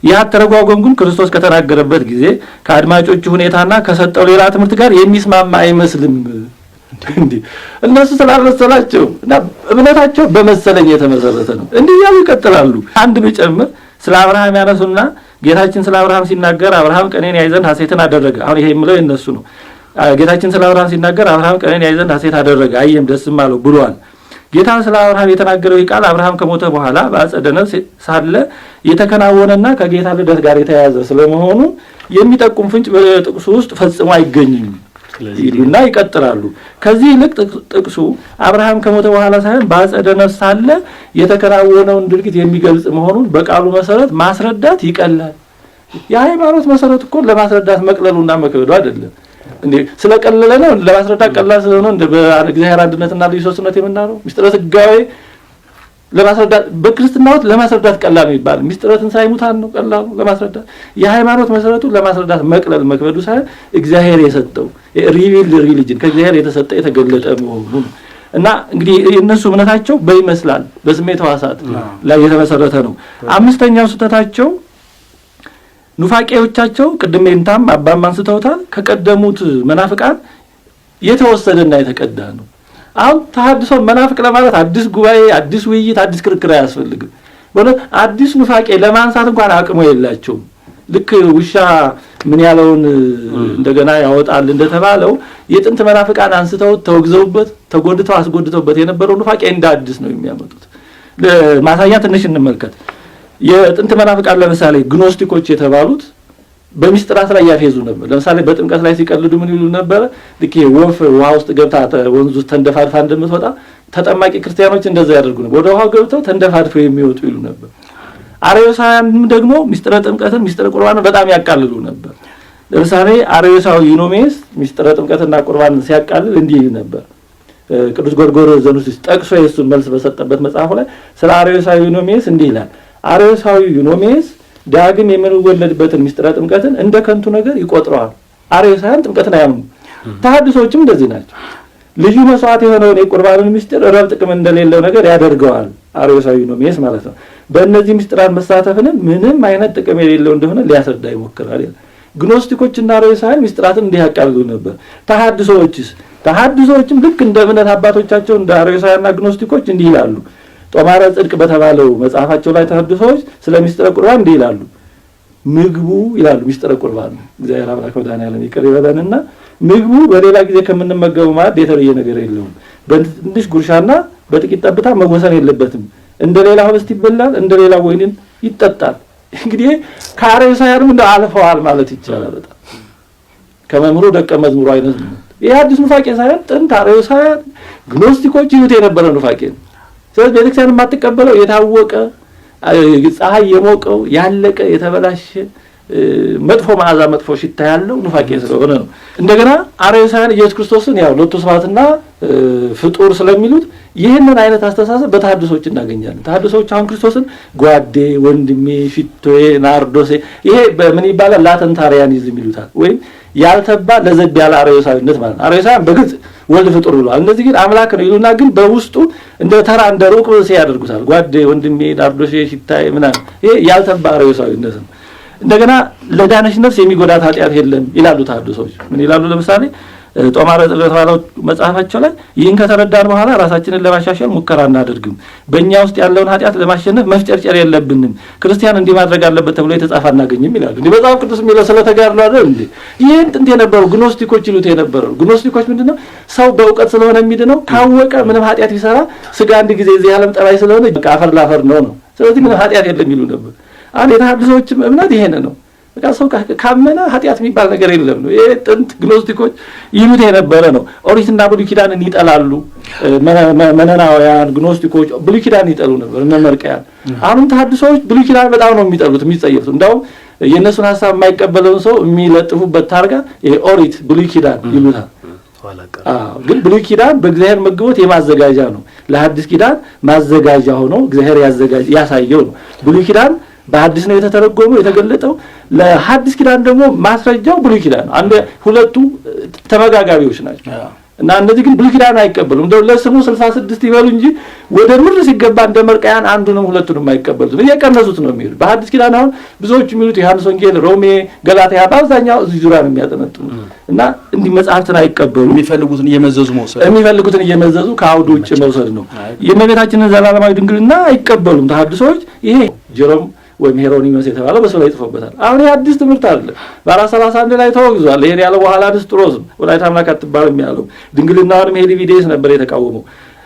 ያ ተረጓጎም ግን ክርስቶስ ከተናገረበት ጊዜ ከአድማጮቹ ሁኔታና ከሰጠው ሌላ ትምህርት ጋር የሚስማማ አይመስልም። እንዴ እነሱ ስላልመሰላቸው እና እምነታቸው በመሰለኝ የተመሰረተ ነው። እንዲህ ያሉ ይቀጥላሉ። አንድ ብጨምር ስለ አብርሃም ያነሱና ጌታችን ስለ አብርሃም ሲናገር አብርሃም ቀኔን ያይ ዘንድ ሐሴትን አደረገ። አሁን ይሄ የምለው የነሱ ነው። ጌታችን ስለ አብርሃም ሲናገር አብርሃም ቀኔን ያይ ዘንድ ሐሴት አደረገ አየም ደስም አለው ብሏል። ጌታ ስለ አብርሃም የተናገረው ቃል አብርሃም ከሞተ በኋላ በአጸደ ነፍስ ሳለ የተከናወነና ከጌታ ልደት ጋር የተያያዘ ስለመሆኑ የሚጠቁም ፍንጭ በጥቅሱ ውስጥ ፈጽሞ አይገኝም ይሉና ይቀጥላሉ። ከዚህ ይልቅ ጥቅሱ አብርሃም ከሞተ በኋላ ሳይሆን በአጸደ ነፍስ ሳለ የተከናወነውን ድርጊት የሚገልጽ መሆኑን በቃሉ መሰረት ማስረዳት ይቀላል። የሃይማኖት መሰረት እኮ ለማስረዳት መቅለሉና መክበዱ አይደለም። እንዴ ስለቀለለ ነው ለማስረዳት ቀላል ስለሆነ እንደ በእግዚአብሔር አንድነትና ልዩ ሶስትነት የምናለው ምስጢረ ሥጋዌ ለማስረዳት በክርስትናው ለማስረዳት ቀላል ነው ይባላል። ምስጢረ ትንሣኤ ሙታን ነው ቀላሉ ለማስረዳት። የሃይማኖት መሰረቱ ለማስረዳት መቅለል መክበዱ ሳይሆን እግዚአብሔር የሰጠው ሪቪል ሪሊጅን ከእግዚአብሔር የተሰጠ የተገለጠ መሆኑ እና እንግዲህ የነሱ እምነታቸው በይመስላል በስሜት ሕዋሳት ላይ የተመሰረተ ነው። አምስተኛው ስህተታቸው ኑፋቄዎቻቸው ቅድም እንታም አባም አንስተውታል። ከቀደሙት መናፍቃን የተወሰደና የተቀዳ ነው። አሁን ተሐድሶ መናፍቅ ለማለት አዲስ ጉባኤ፣ አዲስ ውይይት፣ አዲስ ክርክር አያስፈልግም። በእውነት አዲስ ኑፋቄ ለማንሳት እንኳን አቅሙ የላቸውም። ልክ ውሻ ምን ያለውን እንደገና ያወጣል እንደተባለው የጥንት መናፍቃን አንስተው ተወግዘውበት ተጎድተው አስጎድተውበት የነበረው ኑፋቄ እንደ አዲስ ነው የሚያመጡት። ለማሳያ ትንሽ እንመልከት። የጥንት መናፍቃን ለምሳሌ ግኖስቲኮች የተባሉት በሚስጥራት ላይ ያፌዙ ነበር። ለምሳሌ በጥምቀት ላይ ሲቀልዱ ምን ይሉ ነበር? ልክ ወፍ ውሃ ውስጥ ገብታ ወንዙ ተንደፋድፋ እንደምትወጣ ተጠማቂ ክርስቲያኖች እንደዛ ያደርጉ ነበር። ወደ ውሃው ገብተው ተንደፋድፈው የሚወጡ ይሉ ነበር። አርዮሳውያንም ደግሞ ሚስጥረ ጥምቀትን ሚስጥረ ቁርባንን በጣም ያቃልሉ ነበር። ለምሳሌ አርዮሳዊ ዩኖሜስ ሚስጥረ ጥምቀትና ቁርባንን ሲያቃልል እንዲህ ይል ነበር። ቅዱስ ጎርጎርዮስ ዘኑሲስ ጠቅሶ የእሱን መልስ በሰጠበት መጽሐፉ ላይ ስለ አርዮሳዊ ዩኖሜስ እንዲህ ይላል። አርዮሳዊ ዩኖሜስ ዳግም የምንወለድበትን ሚስጥረ ጥምቀትን እንደ ከንቱ ነገር ይቆጥረዋል። አርዮሳውያን ጥምቀትን አያምኑ። ተሐድሶችም እንደዚህ ናቸው። ልዩ መስዋዕት የሆነውን የቁርባንን ሚስጥር ረብ ጥቅም እንደሌለው ነገር ያደርገዋል። አርዮሳዊ ዩኖሜስ ማለት ነው። በእነዚህ ሚስጥራት መሳተፍንም ምንም አይነት ጥቅም የሌለው እንደሆነ ሊያስረዳ ይሞክራል። ግኖስቲኮችና አርዮሳውያን ሚስጥራትን እንዲህ ያቃልሉ ነበር። ተሐድሶችም ልክ እንደ እምነት አባቶቻቸው እንደ አርዮሳውያንና ግኖስቲኮች እንዲህ ይላሉ። ጦማረ ጽድቅ በተባለው መጽሐፋቸው ላይ ተሐድሶች ስለ ሚስጥረ ቁርባን እንዲህ ይላሉ። ምግቡ ይላሉ ሚስጥረ ቁርባን እግዚአብሔር አምላክ መድኃኔዓለም ይቅር ይበለንና ምግቡ በሌላ ጊዜ ከምንመገበው ማዕድ የተለየ ነገር የለውም። በትንሽ ጉርሻና በጥቂት ጠብታ መወሰን የለበትም። እንደሌላ ህብስት ይበላል፣ እንደሌላ ወይን ይጠጣል። እንግዲህ ከአርዮሳውያንም እንደ አልፈዋል ማለት ይቻላል። በጣም ከመምህሩ ደቀ መዝሙሩ አይነት ነው። ይህ አዲስ ኑፋቄ ሳይሆን ጥንት አርዮሳውያን ግኖስቲኮች ይሉት የነበረ ኑፋቄ ነው። ስለዚህ ቤተክርስቲያን የማትቀበለው የታወቀ ፀሐይ የሞቀው ያለቀ የተበላሸ መጥፎ መዓዛ መጥፎ ሽታ ያለው ኑፋቄ ስለሆነ ነው። እንደገና አርዮሳውያን ኢየሱስ ክርስቶስን ያው ሎቱ ስብሐትና ፍጡር ስለሚሉት ይህንን አይነት አስተሳሰብ በተሐድሶች እናገኛለን። ተሐድሶች አሁን ክርስቶስን ጓዴ፣ ወንድሜ፣ ሽቶዬ፣ ናርዶሴ ይሄ በምን ይባላል? ላተንታሪያኒዝም ይሉታል። ወይም ያልተባ ለዘብ ያለ አርዮሳዊነት ማለት ነው። አርዮሳውያን በግልጽ ወልድ ፍጡር ብለዋል። እነዚህ ግን አምላክ ነው ይሉና ግን በውስጡ እንደ ተራ እንደ ሩቅ ያደርጉታል። ጓዴ፣ ወንድሜ፣ ናርዶሴ፣ ሽታዬ ምናምን ይሄ ያልተባ አርዮሳዊነት ነው። እንደገና ለዳነሽ ነፍስ የሚጎዳት ኃጢአት የለም ይላሉ ተሐድሶች። ምን ይላሉ? ለምሳሌ ጦማረ ጽድቅ የተባለው መጽሐፋቸው ላይ ይህን ከተረዳን በኋላ ራሳችንን ለማሻሻል ሙከራ እናደርግም፣ በእኛ ውስጥ ያለውን ኃጢአት ለማሸነፍ መፍጨርጨር የለብንም፣ ክርስቲያን እንዲህ ማድረግ አለበት ተብሎ የተጻፈ አናገኝም ይላሉ። እንዲህ መጽሐፍ ቅዱስ የሚለው ስለተጋድሎ አይደል እንዴ? ይህን ጥንት የነበሩ ግኖስቲኮች ይሉት የነበረው ግኖስቲኮች ምንድነው? ሰው በእውቀት ስለሆነ የሚድነው ካወቀ ምንም ኃጢአት ቢሰራ ስጋ አንድ ጊዜ እዚህ ዓለም ጠባይ ስለሆነ አፈር ላፈር ነው። ስለዚህ ምንም ኃጢአት የለም ይሉ ነበር። አሁን የተሐድሶችም እምነት ይሄን ነው። በቃ ሰው ካመነ ኃጢአት የሚባል ነገር የለም ነው። ይሄ ጥንት ግኖስቲኮች ይሉት የነበረ ነው። ኦሪትና ብሉይ ኪዳንን ይጠላሉ። መነናውያን ግኖስቲኮች ብሉይ ኪዳን ይጠሉ ነበር እነ መርቀያን። አሁን ተሐድሶች ብሉይ ኪዳን በጣም ነው የሚጠሉት የሚጸየፉት። እንደውም የእነሱን ሀሳብ የማይቀበለውን ሰው የሚለጥፉበት ታርጋ ይሄ ኦሪት ብሉይ ኪዳን ይሉታል። ግን ብሉይ ኪዳን በእግዚአብሔር መግቦት የማዘጋጃ ነው። ለሐዲስ ኪዳን ማዘጋጃ ሆኖ እግዚአብሔር ያሳየው ነው። ብሉይ ኪዳን በሐዲስ ነው የተተረጎመው የተገለጠው። ለሐዲስ ኪዳን ደግሞ ማስረጃው ብሉይ ኪዳን ነው። አንድ ሁለቱ ተመጋጋቢዎች ናቸው። እና እነዚህ ግን ብሉይ ኪዳን አይቀበሉም። እንደው ለስሙ 66 ይበሉ እንጂ ወደ ምር ሲገባ እንደ መርቃያን አንዱንም ሁለቱንም አይቀበሉትም። እየቀነሱት ነው የሚሄዱ። በሐዲስ ኪዳን አሁን ብዙዎች የሚሉት ዮሐንስ ወንጌል፣ ሮሜ፣ ገላትያ በአብዛኛው እዚህ ዙሪያ ነው የሚያጠነጥኑት። እና እንዲህ መጽሐፍትን አይቀበሉም። የሚፈልጉትን እየመዘዙ ከአውዱ ውጭ መውሰድ ነው። የእመቤታችንን ዘላለማዊ ድንግልና አይቀበሉም ተሐድሶች። ይሄ ጀሮም ወይም ሄሮኒሞስ የተባለው በሰው ላይ ጽፎበታል። አሁን የአዲስ ትምህርት አለ በ431 ላይ ተወግዟል። ይሄን ያለው በኋላ ንስጥሮስ ወላዲተ አምላክ አትባልም ያለው ድንግልናውንም ሄሊቪዴስ ነበር የተቃወመው።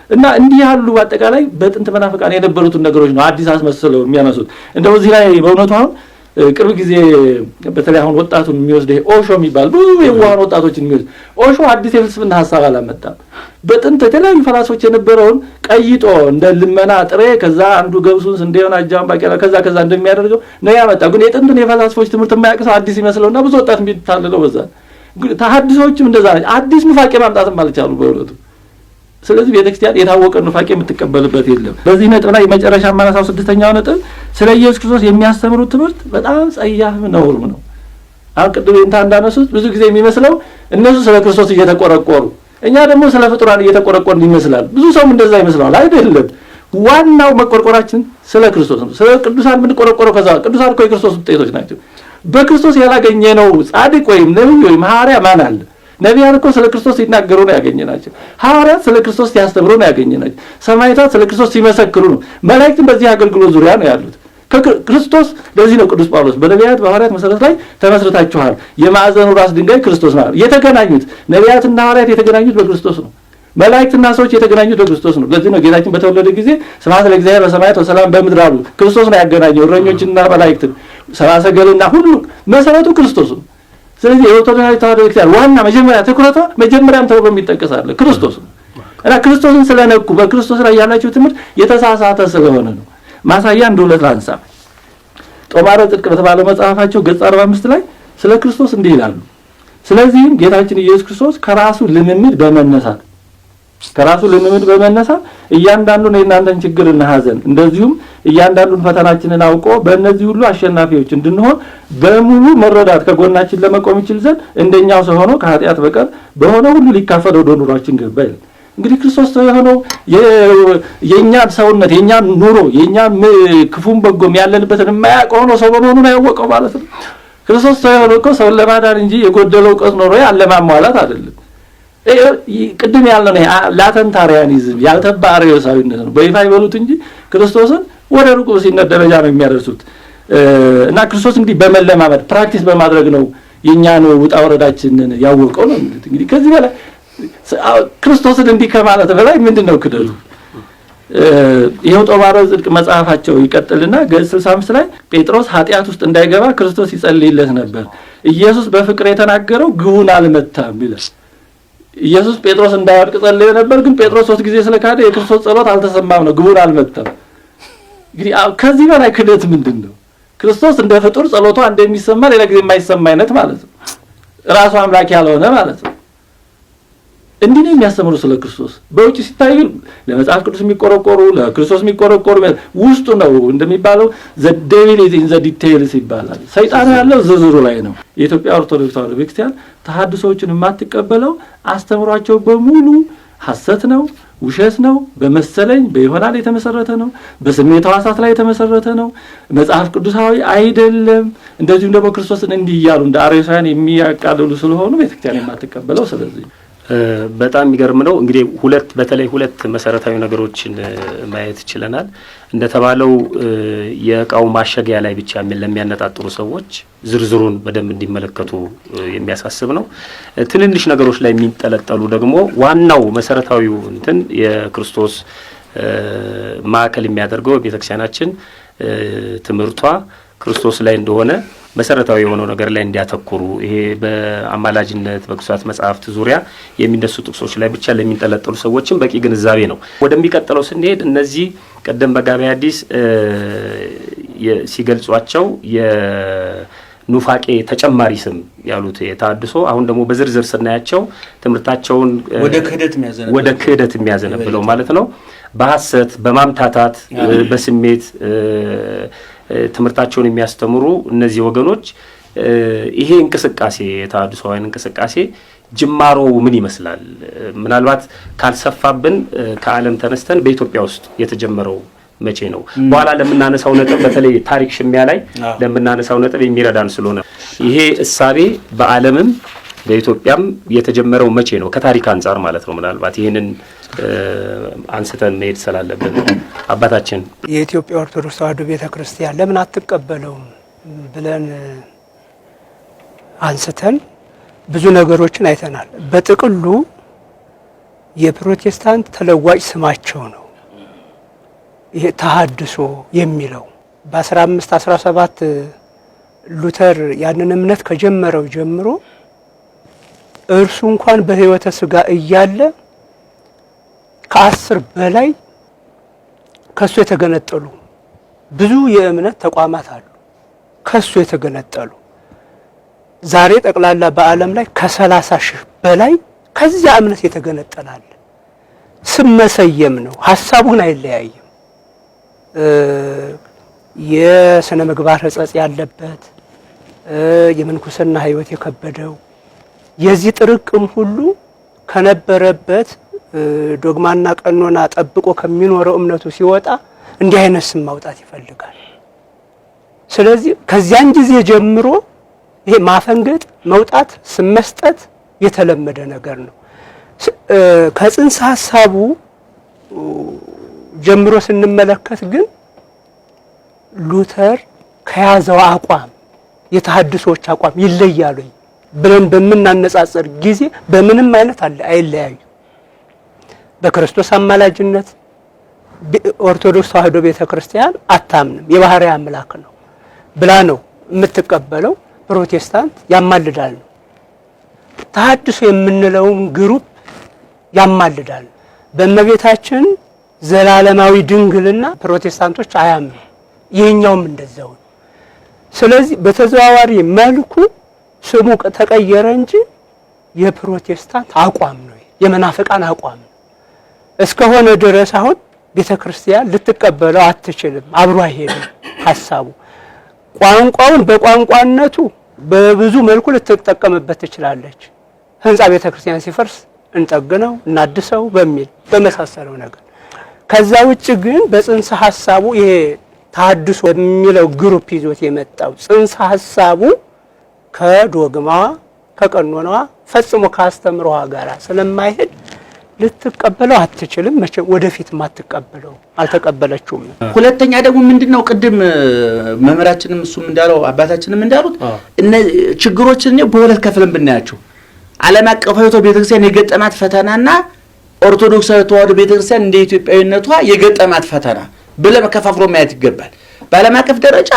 እና እንዲህ ያሉ አጠቃላይ በጥንት መናፍቃን የነበሩትን ነገሮች ነው አዲስ አስመስለው የሚያነሱት። እንደው እዚህ ላይ በእውነቱ አሁን ቅርብ ጊዜ በተለይ አሁን ወጣቱን የሚወስደ ኦሾ የሚባል ብዙ የዋሃን ወጣቶችን የሚወስድ ኦሾ አዲስ የፍልስፍና ሐሳብ አላመጣም። በጥንት የተለያዩ ፈላስፎች የነበረውን ቀይጦ እንደ ልመና ጥሬ ከዛ አንዱ ገብሱን ስንዴውን አጃውን ባቄላ ከዛ እንደሚያደርገው ነው ያመጣው። ግን የጥንቱን የፈላስፎች ትምህርት የማያውቅ ሰው አዲስ ይመስለውና ብዙ ወጣት የሚታለለው በዛ። ተሐድሶችም እንደዛ አዲስ ኑፋቄ ማምጣትም አልቻሉ በእውነቱ። ስለዚህ ቤተክርስቲያን የታወቀ ኑፋቄ የምትቀበልበት የለም። በዚህ ነጥብ ላይ መጨረሻ ማነሳው ስድስተኛው ነጥብ ስለ ኢየሱስ ክርስቶስ የሚያስተምሩት ትምህርት በጣም ጸያፍ ነውርም ነው። አሁን ቅድም እንዳነሱት ብዙ ጊዜ የሚመስለው እነሱ ስለ ክርስቶስ እየተቆረቆሩ እኛ ደግሞ ስለ ፍጡራን እየተቆረቆርን ይመስላል። ብዙ ሰው እንደዛ ይመስላል። አይደለም። ዋናው መቆርቆራችን ስለ ክርስቶስ ነው። ስለ ቅዱሳን የምንቆረቆረው ከዛ ቅዱሳን እኮ የክርስቶስ ውጤቶች ናቸው። በክርስቶስ ያላገኘ ነው ጻድቅ ወይም ነብይ ወይም ሐዋርያ ማን አለ? ነቢያት እኮ ስለ ክርስቶስ ሲናገሩ ነው ያገኘናቸው። ሐዋርያት ስለ ክርስቶስ ሲያስተምሩ ነው ያገኘናቸው። ሰማዕታት ስለ ክርስቶስ ሲመሰክሩ ነው። መላእክትም በዚህ አገልግሎት ዙሪያ ነው ያሉት። ክርስቶስ ለዚህ ነው ቅዱስ ጳውሎስ በነቢያት በሐዋርያት መሰረት ላይ ተመስርታችኋል፣ የማዕዘኑ ራስ ድንጋይ ክርስቶስ ነው። የተገናኙት ነቢያትና ሐዋርያት የተገናኙት በክርስቶስ ነው። መላእክትና ሰዎች የተገናኙት በክርስቶስ ነው። ለዚህ ነው ጌታችን በተወለደ ጊዜ ስብሐት ለእግዚአብሔር በሰማያት ወሰላም በምድር አሉ። ክርስቶስ ነው ያገናኘው እረኞችንና መላእክትን፣ ሰብአ ሰገልና ሁሉ መሰረቱ ክርስቶስ ነው። ስለዚህ የኦርቶዶክስ ተዋሕዶ ቤተክርስቲያን ዋና መጀመሪያ ትኩረቷ መጀመሪያም ተብሎ የሚጠቀሳል ክርስቶስ ነው። እና ክርስቶስን ስለነኩ በክርስቶስ ላይ ያላቸው ትምህርት የተሳሳተ ስለሆነ ነው። ማሳያ እንደሁለት ላንሳ። ጦማረ ጽድቅ በተባለው መጽሐፋቸው ገጽ 45 ላይ ስለ ክርስቶስ እንዲህ ይላሉ። ስለዚህም ጌታችን ኢየሱስ ክርስቶስ ከራሱ ልምምድ በመነሳት እያንዳንዱን የእናንተን ችግርና ሐዘን እንደዚሁም እያንዳንዱን ፈተናችንን አውቆ በእነዚህ ሁሉ አሸናፊዎች እንድንሆን በሙሉ መረዳት ከጎናችን ለመቆም ይችል ዘንድ እንደኛው ሰው ሆኖ ከኃጢአት በቀር በሆነ ሁሉ ሊካፈል ወደ ኑሯችን ገባ ይላል። እንግዲህ ክርስቶስ ሰው የሆነው የኛን ሰውነት የኛን ኑሮ የኛን ክፉም በጎም ያለንበትን የማያውቅ ሆኖ ሰው በመሆኑን ያወቀው ማለት ነው። ክርስቶስ ሰው የሆነው እኮ ሰውን ለማዳን እንጂ የጎደለው እውቀት ኖሮ ያለማሟላት አይደለም። ቅድም ያለው ነው ላተንታሪያኒዝም ያልተባ አርዮሳዊነት ነው። በይፋ ይበሉት እንጂ ክርስቶስን ወደ ሩቁ ሲነት ደረጃ ነው የሚያደርሱት። እና ክርስቶስ እንግዲህ በመለማመድ ፕራክቲስ በማድረግ ነው የኛን ውጣ ወረዳችንን ያወቀው ነው። እንግዲህ ከዚህ በላይ ክርስቶስን እንዲህ ከማለት በላይ ምንድነው ክደሉ? ይሄው ጦማረ ጽድቅ መጽሐፋቸው ይቀጥልና ገጽ 65 ላይ ጴጥሮስ ኃጢአት ውስጥ እንዳይገባ ክርስቶስ ይጸልይለት ነበር። ኢየሱስ በፍቅር የተናገረው ግቡን አልመታም ይላል። ኢየሱስ ጴጥሮስ እንዳይወድቅ ጸልዮ ነበር፣ ግን ጴጥሮስ 3 ጊዜ ስለካደ የክርስቶስ ጸሎት አልተሰማም ነው፣ ግቡን አልመታም። እንግዲህ ከዚህ በላይ ክደት ምንድነው? ክርስቶስ እንደ ፍጡር ጸሎቱ እንደሚሰማ ሌላ ጊዜ የማይሰማ አይነት ማለት ነው። ራሱ አምላክ ያልሆነ ማለት ነው። እንዲህ ነው የሚያስተምሩ ስለ ክርስቶስ። በውጭ ሲታይ ለመጽሐፍ ቅዱስ የሚቆረቆሩ ለክርስቶስ የሚቆረቆሩ ውስጡ ነው እንደሚባለው the devil is in the details ይባላል። ሰይጣን ያለው ዝርዝሩ ላይ ነው። የኢትዮጵያ ኦርቶዶክስ ተዋሕዶ ቤተክርስቲያን ተሐድሶዎችን የማትቀበለው አስተምሯቸው በሙሉ ሐሰት ነው፣ ውሸት ነው፣ በመሰለኝ በይሆናል የተመሰረተ ነው፣ በስሜት ሕዋሳት ላይ የተመሰረተ ነው፣ መጽሐፍ ቅዱሳዊ አይደለም። እንደዚሁም ደግሞ ክርስቶስን እንዲህ እያሉ እንደ አርዮሳውያን የሚያቃልሉ ስለሆኑ ቤተክርስቲያን የማትቀበለው። ስለዚህ በጣም የሚገርም ነው። እንግዲህ በተለይ ሁለት መሰረታዊ ነገሮችን ማየት ይችላል። እንደተባለው የእቃው ማሸጊያ ላይ ብቻ ለሚያነጣጥሩ ሰዎች ዝርዝሩን በደንብ እንዲመለከቱ የሚያሳስብ ነው። ትንንሽ ነገሮች ላይ የሚንጠለጠሉ ደግሞ ዋናው መሰረታዊው የክርስቶስ ማዕከል የሚያደርገው ቤተክርስቲያናችን ትምህርቷ ክርስቶስ ላይ እንደሆነ መሰረታዊ የሆነው ነገር ላይ እንዲያተኩሩ ይሄ በአማላጅነት በቅዱሳት መጻሕፍት ዙሪያ የሚነሱ ጥቅሶች ላይ ብቻ ለሚንጠለጠሉ ሰዎችም በቂ ግንዛቤ ነው። ወደሚቀጥለው ስንሄድ እነዚህ ቀደም በጋቤ ሐዲስ ሲገልጿቸው የኑፋቄ ተጨማሪ ስም ያሉት የተሐድሶ አሁን ደግሞ በዝርዝር ስናያቸው ትምህርታቸውን ወደ ክህደት የሚያዘነብለው ማለት ነው። በሐሰት በማምታታት በስሜት ትምህርታቸውን የሚያስተምሩ እነዚህ ወገኖች ይሄ እንቅስቃሴ የተሐድሶዋን እንቅስቃሴ ጅማሮው ምን ይመስላል? ምናልባት ካልሰፋብን ከዓለም ተነስተን በኢትዮጵያ ውስጥ የተጀመረው መቼ ነው? በኋላ ለምናነሳው ነጥብ በተለይ ታሪክ ሽሚያ ላይ ለምናነሳው ነጥብ የሚረዳን ስለሆነ ይሄ እሳቤ በዓለምም በኢትዮጵያም የተጀመረው መቼ ነው? ከታሪክ አንጻር ማለት ነው። ምናልባት ይሄንን አንስተን መሄድ ስላለብን አባታችን የኢትዮጵያ ኦርቶዶክስ ተዋሕዶ ቤተክርስቲያን ለምን አትቀበለውም ብለን አንስተን ብዙ ነገሮችን አይተናል። በጥቅሉ የፕሮቴስታንት ተለዋጭ ስማቸው ነው ይሄ ተሐድሶ የሚለው። በ1517 ሉተር ያንን እምነት ከጀመረው ጀምሮ እርሱ እንኳን በሕይወተ ሥጋ እያለ ከ10 በላይ ከሱ የተገነጠሉ ብዙ የእምነት ተቋማት አሉ። ከሱ የተገነጠሉ ዛሬ ጠቅላላ በዓለም ላይ ከ30,000 በላይ ከዚያ እምነት የተገነጠላል። ስም መሰየም ነው፣ ሐሳቡን አይለያይም። የሥነ ምግባር ሕጸጽ ያለበት የምንኩስና ሕይወት የከበደው የዚህ ጥርቅም ሁሉ ከነበረበት ዶግማና ቀኖና ጠብቆ ከሚኖረው እምነቱ ሲወጣ እንዲህ አይነት ስም ማውጣት ይፈልጋል። ስለዚህ ከዚያን ጊዜ ጀምሮ ይሄ ማፈንገጥ፣ መውጣት፣ ስም መስጠት የተለመደ ነገር ነው። ከጽንሰ ሐሳቡ ጀምሮ ስንመለከት ግን ሉተር ከያዘው አቋም የተሐድሶች አቋም ይለያሉ ብለን በምናነጻጽር ጊዜ በምንም አይነት አይለያዩ። በክርስቶስ አማላጅነት ኦርቶዶክስ ተዋሕዶ ቤተክርስቲያን አታምንም፣ የባህሪ አምላክ ነው ብላ ነው የምትቀበለው። ፕሮቴስታንት ያማልዳል ነው። ተሐድሶ የምንለውን ግሩፕ ያማልዳል። በእመቤታችን ዘላለማዊ ድንግልና ፕሮቴስታንቶች አያምኑ፣ ይህኛውም እንደዛው። ስለዚህ በተዘዋዋሪ መልኩ ስሙ ተቀየረ እንጂ የፕሮቴስታንት አቋም ነው፣ የመናፍቃን አቋም ነው። እስከሆነ ድረስ አሁን ቤተክርስቲያን ልትቀበለው አትችልም፣ አብሮ አይሄድም ሐሳቡ። ቋንቋውን በቋንቋነቱ በብዙ መልኩ ልትጠቀምበት ትችላለች። ህንጻ ቤተክርስቲያን ሲፈርስ እንጠግነው እናድሰው በሚል በመሳሰለው ነገር። ከዛ ውጭ ግን በጽንሰ ሐሳቡ ይሄ ተሐድሶ የሚለው ግሩፕ ይዞት የመጣው ጽንሰ ሐሳቡ ከዶግማዋ ከቀኖናዋ ፈጽሞ ካስተምሮዋ ጋር ስለማይሄድ ልትቀበለው አትችልም። መቼም ወደፊትም አትቀበለው፣ አልተቀበለችውም። ሁለተኛ ደግሞ ምንድነው ቅድም መምህራችንም እሱም እንዳለው አባታችንም እንዳሉት እነ ችግሮችን በሁለት ከፍለን ብናያቸው ዓለም አቀፋዊ ቤተክርስቲያን የገጠማት ፈተናና ኦርቶዶክሳዊ ተዋሕዶ ቤተክርስቲያን እንደ ኢትዮጵያዊነቷ የገጠማት ፈተና ብለን ከፋፍሮ ማየት ይገባል። በዓለም አቀፍ ደረጃ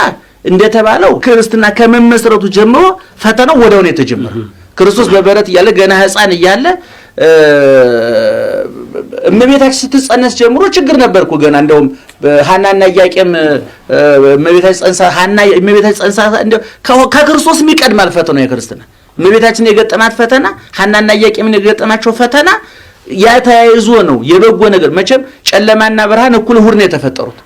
እንደተባለው ክርስትና ከመመስረቱ ጀምሮ ፈተናው ወዲያው ነው የተጀመረው። ክርስቶስ በበረት እያለ ገና ሕፃን እያለ እመቤታችን ስትጸነስ ጀምሮ ችግር ነበርኩ ገና እንደውም ሐናና ኢያቄም እመቤታችን ጸንሳ እንደው ከክርስቶስ የሚቀድማል ፈተናው የክርስትና እመቤታችን የገጠማት ፈተና ሐናና ኢያቄምን የገጠማቸው ፈተና ያ ተያይዞ ነው የበጎ ነገር። መቼም ጨለማና ብርሃን እኩል እሑድ ነው የተፈጠሩት።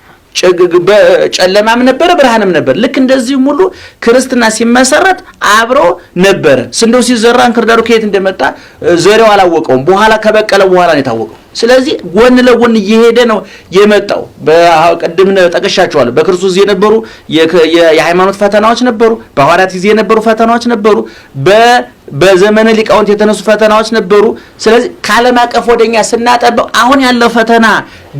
ጨለማም ነበረ ብርሃንም ነበር። ልክ እንደዚህም ሁሉ ክርስትና ሲመሰረት አብሮ ነበረ። ስንዴው ሲዘራ እንክርዳዱ ከየት እንደመጣ ዘሬው አላወቀውም። በኋላ ከበቀለ በኋላ ነው የታወቀው። ስለዚህ ጎን ለጎን እየሄደ ነው የመጣው። በቀድም ጠቅሻቸዋለሁ። በክርስቶስ ጊዜ የነበሩ የሃይማኖት ፈተናዎች ነበሩ። በሐዋርያት ጊዜ የነበሩ ፈተናዎች ነበሩ። በዘመነ ሊቃውንት የተነሱ ፈተናዎች ነበሩ። ስለዚህ ከዓለም አቀፍ ወደኛ ስናጠበው አሁን ያለው ፈተና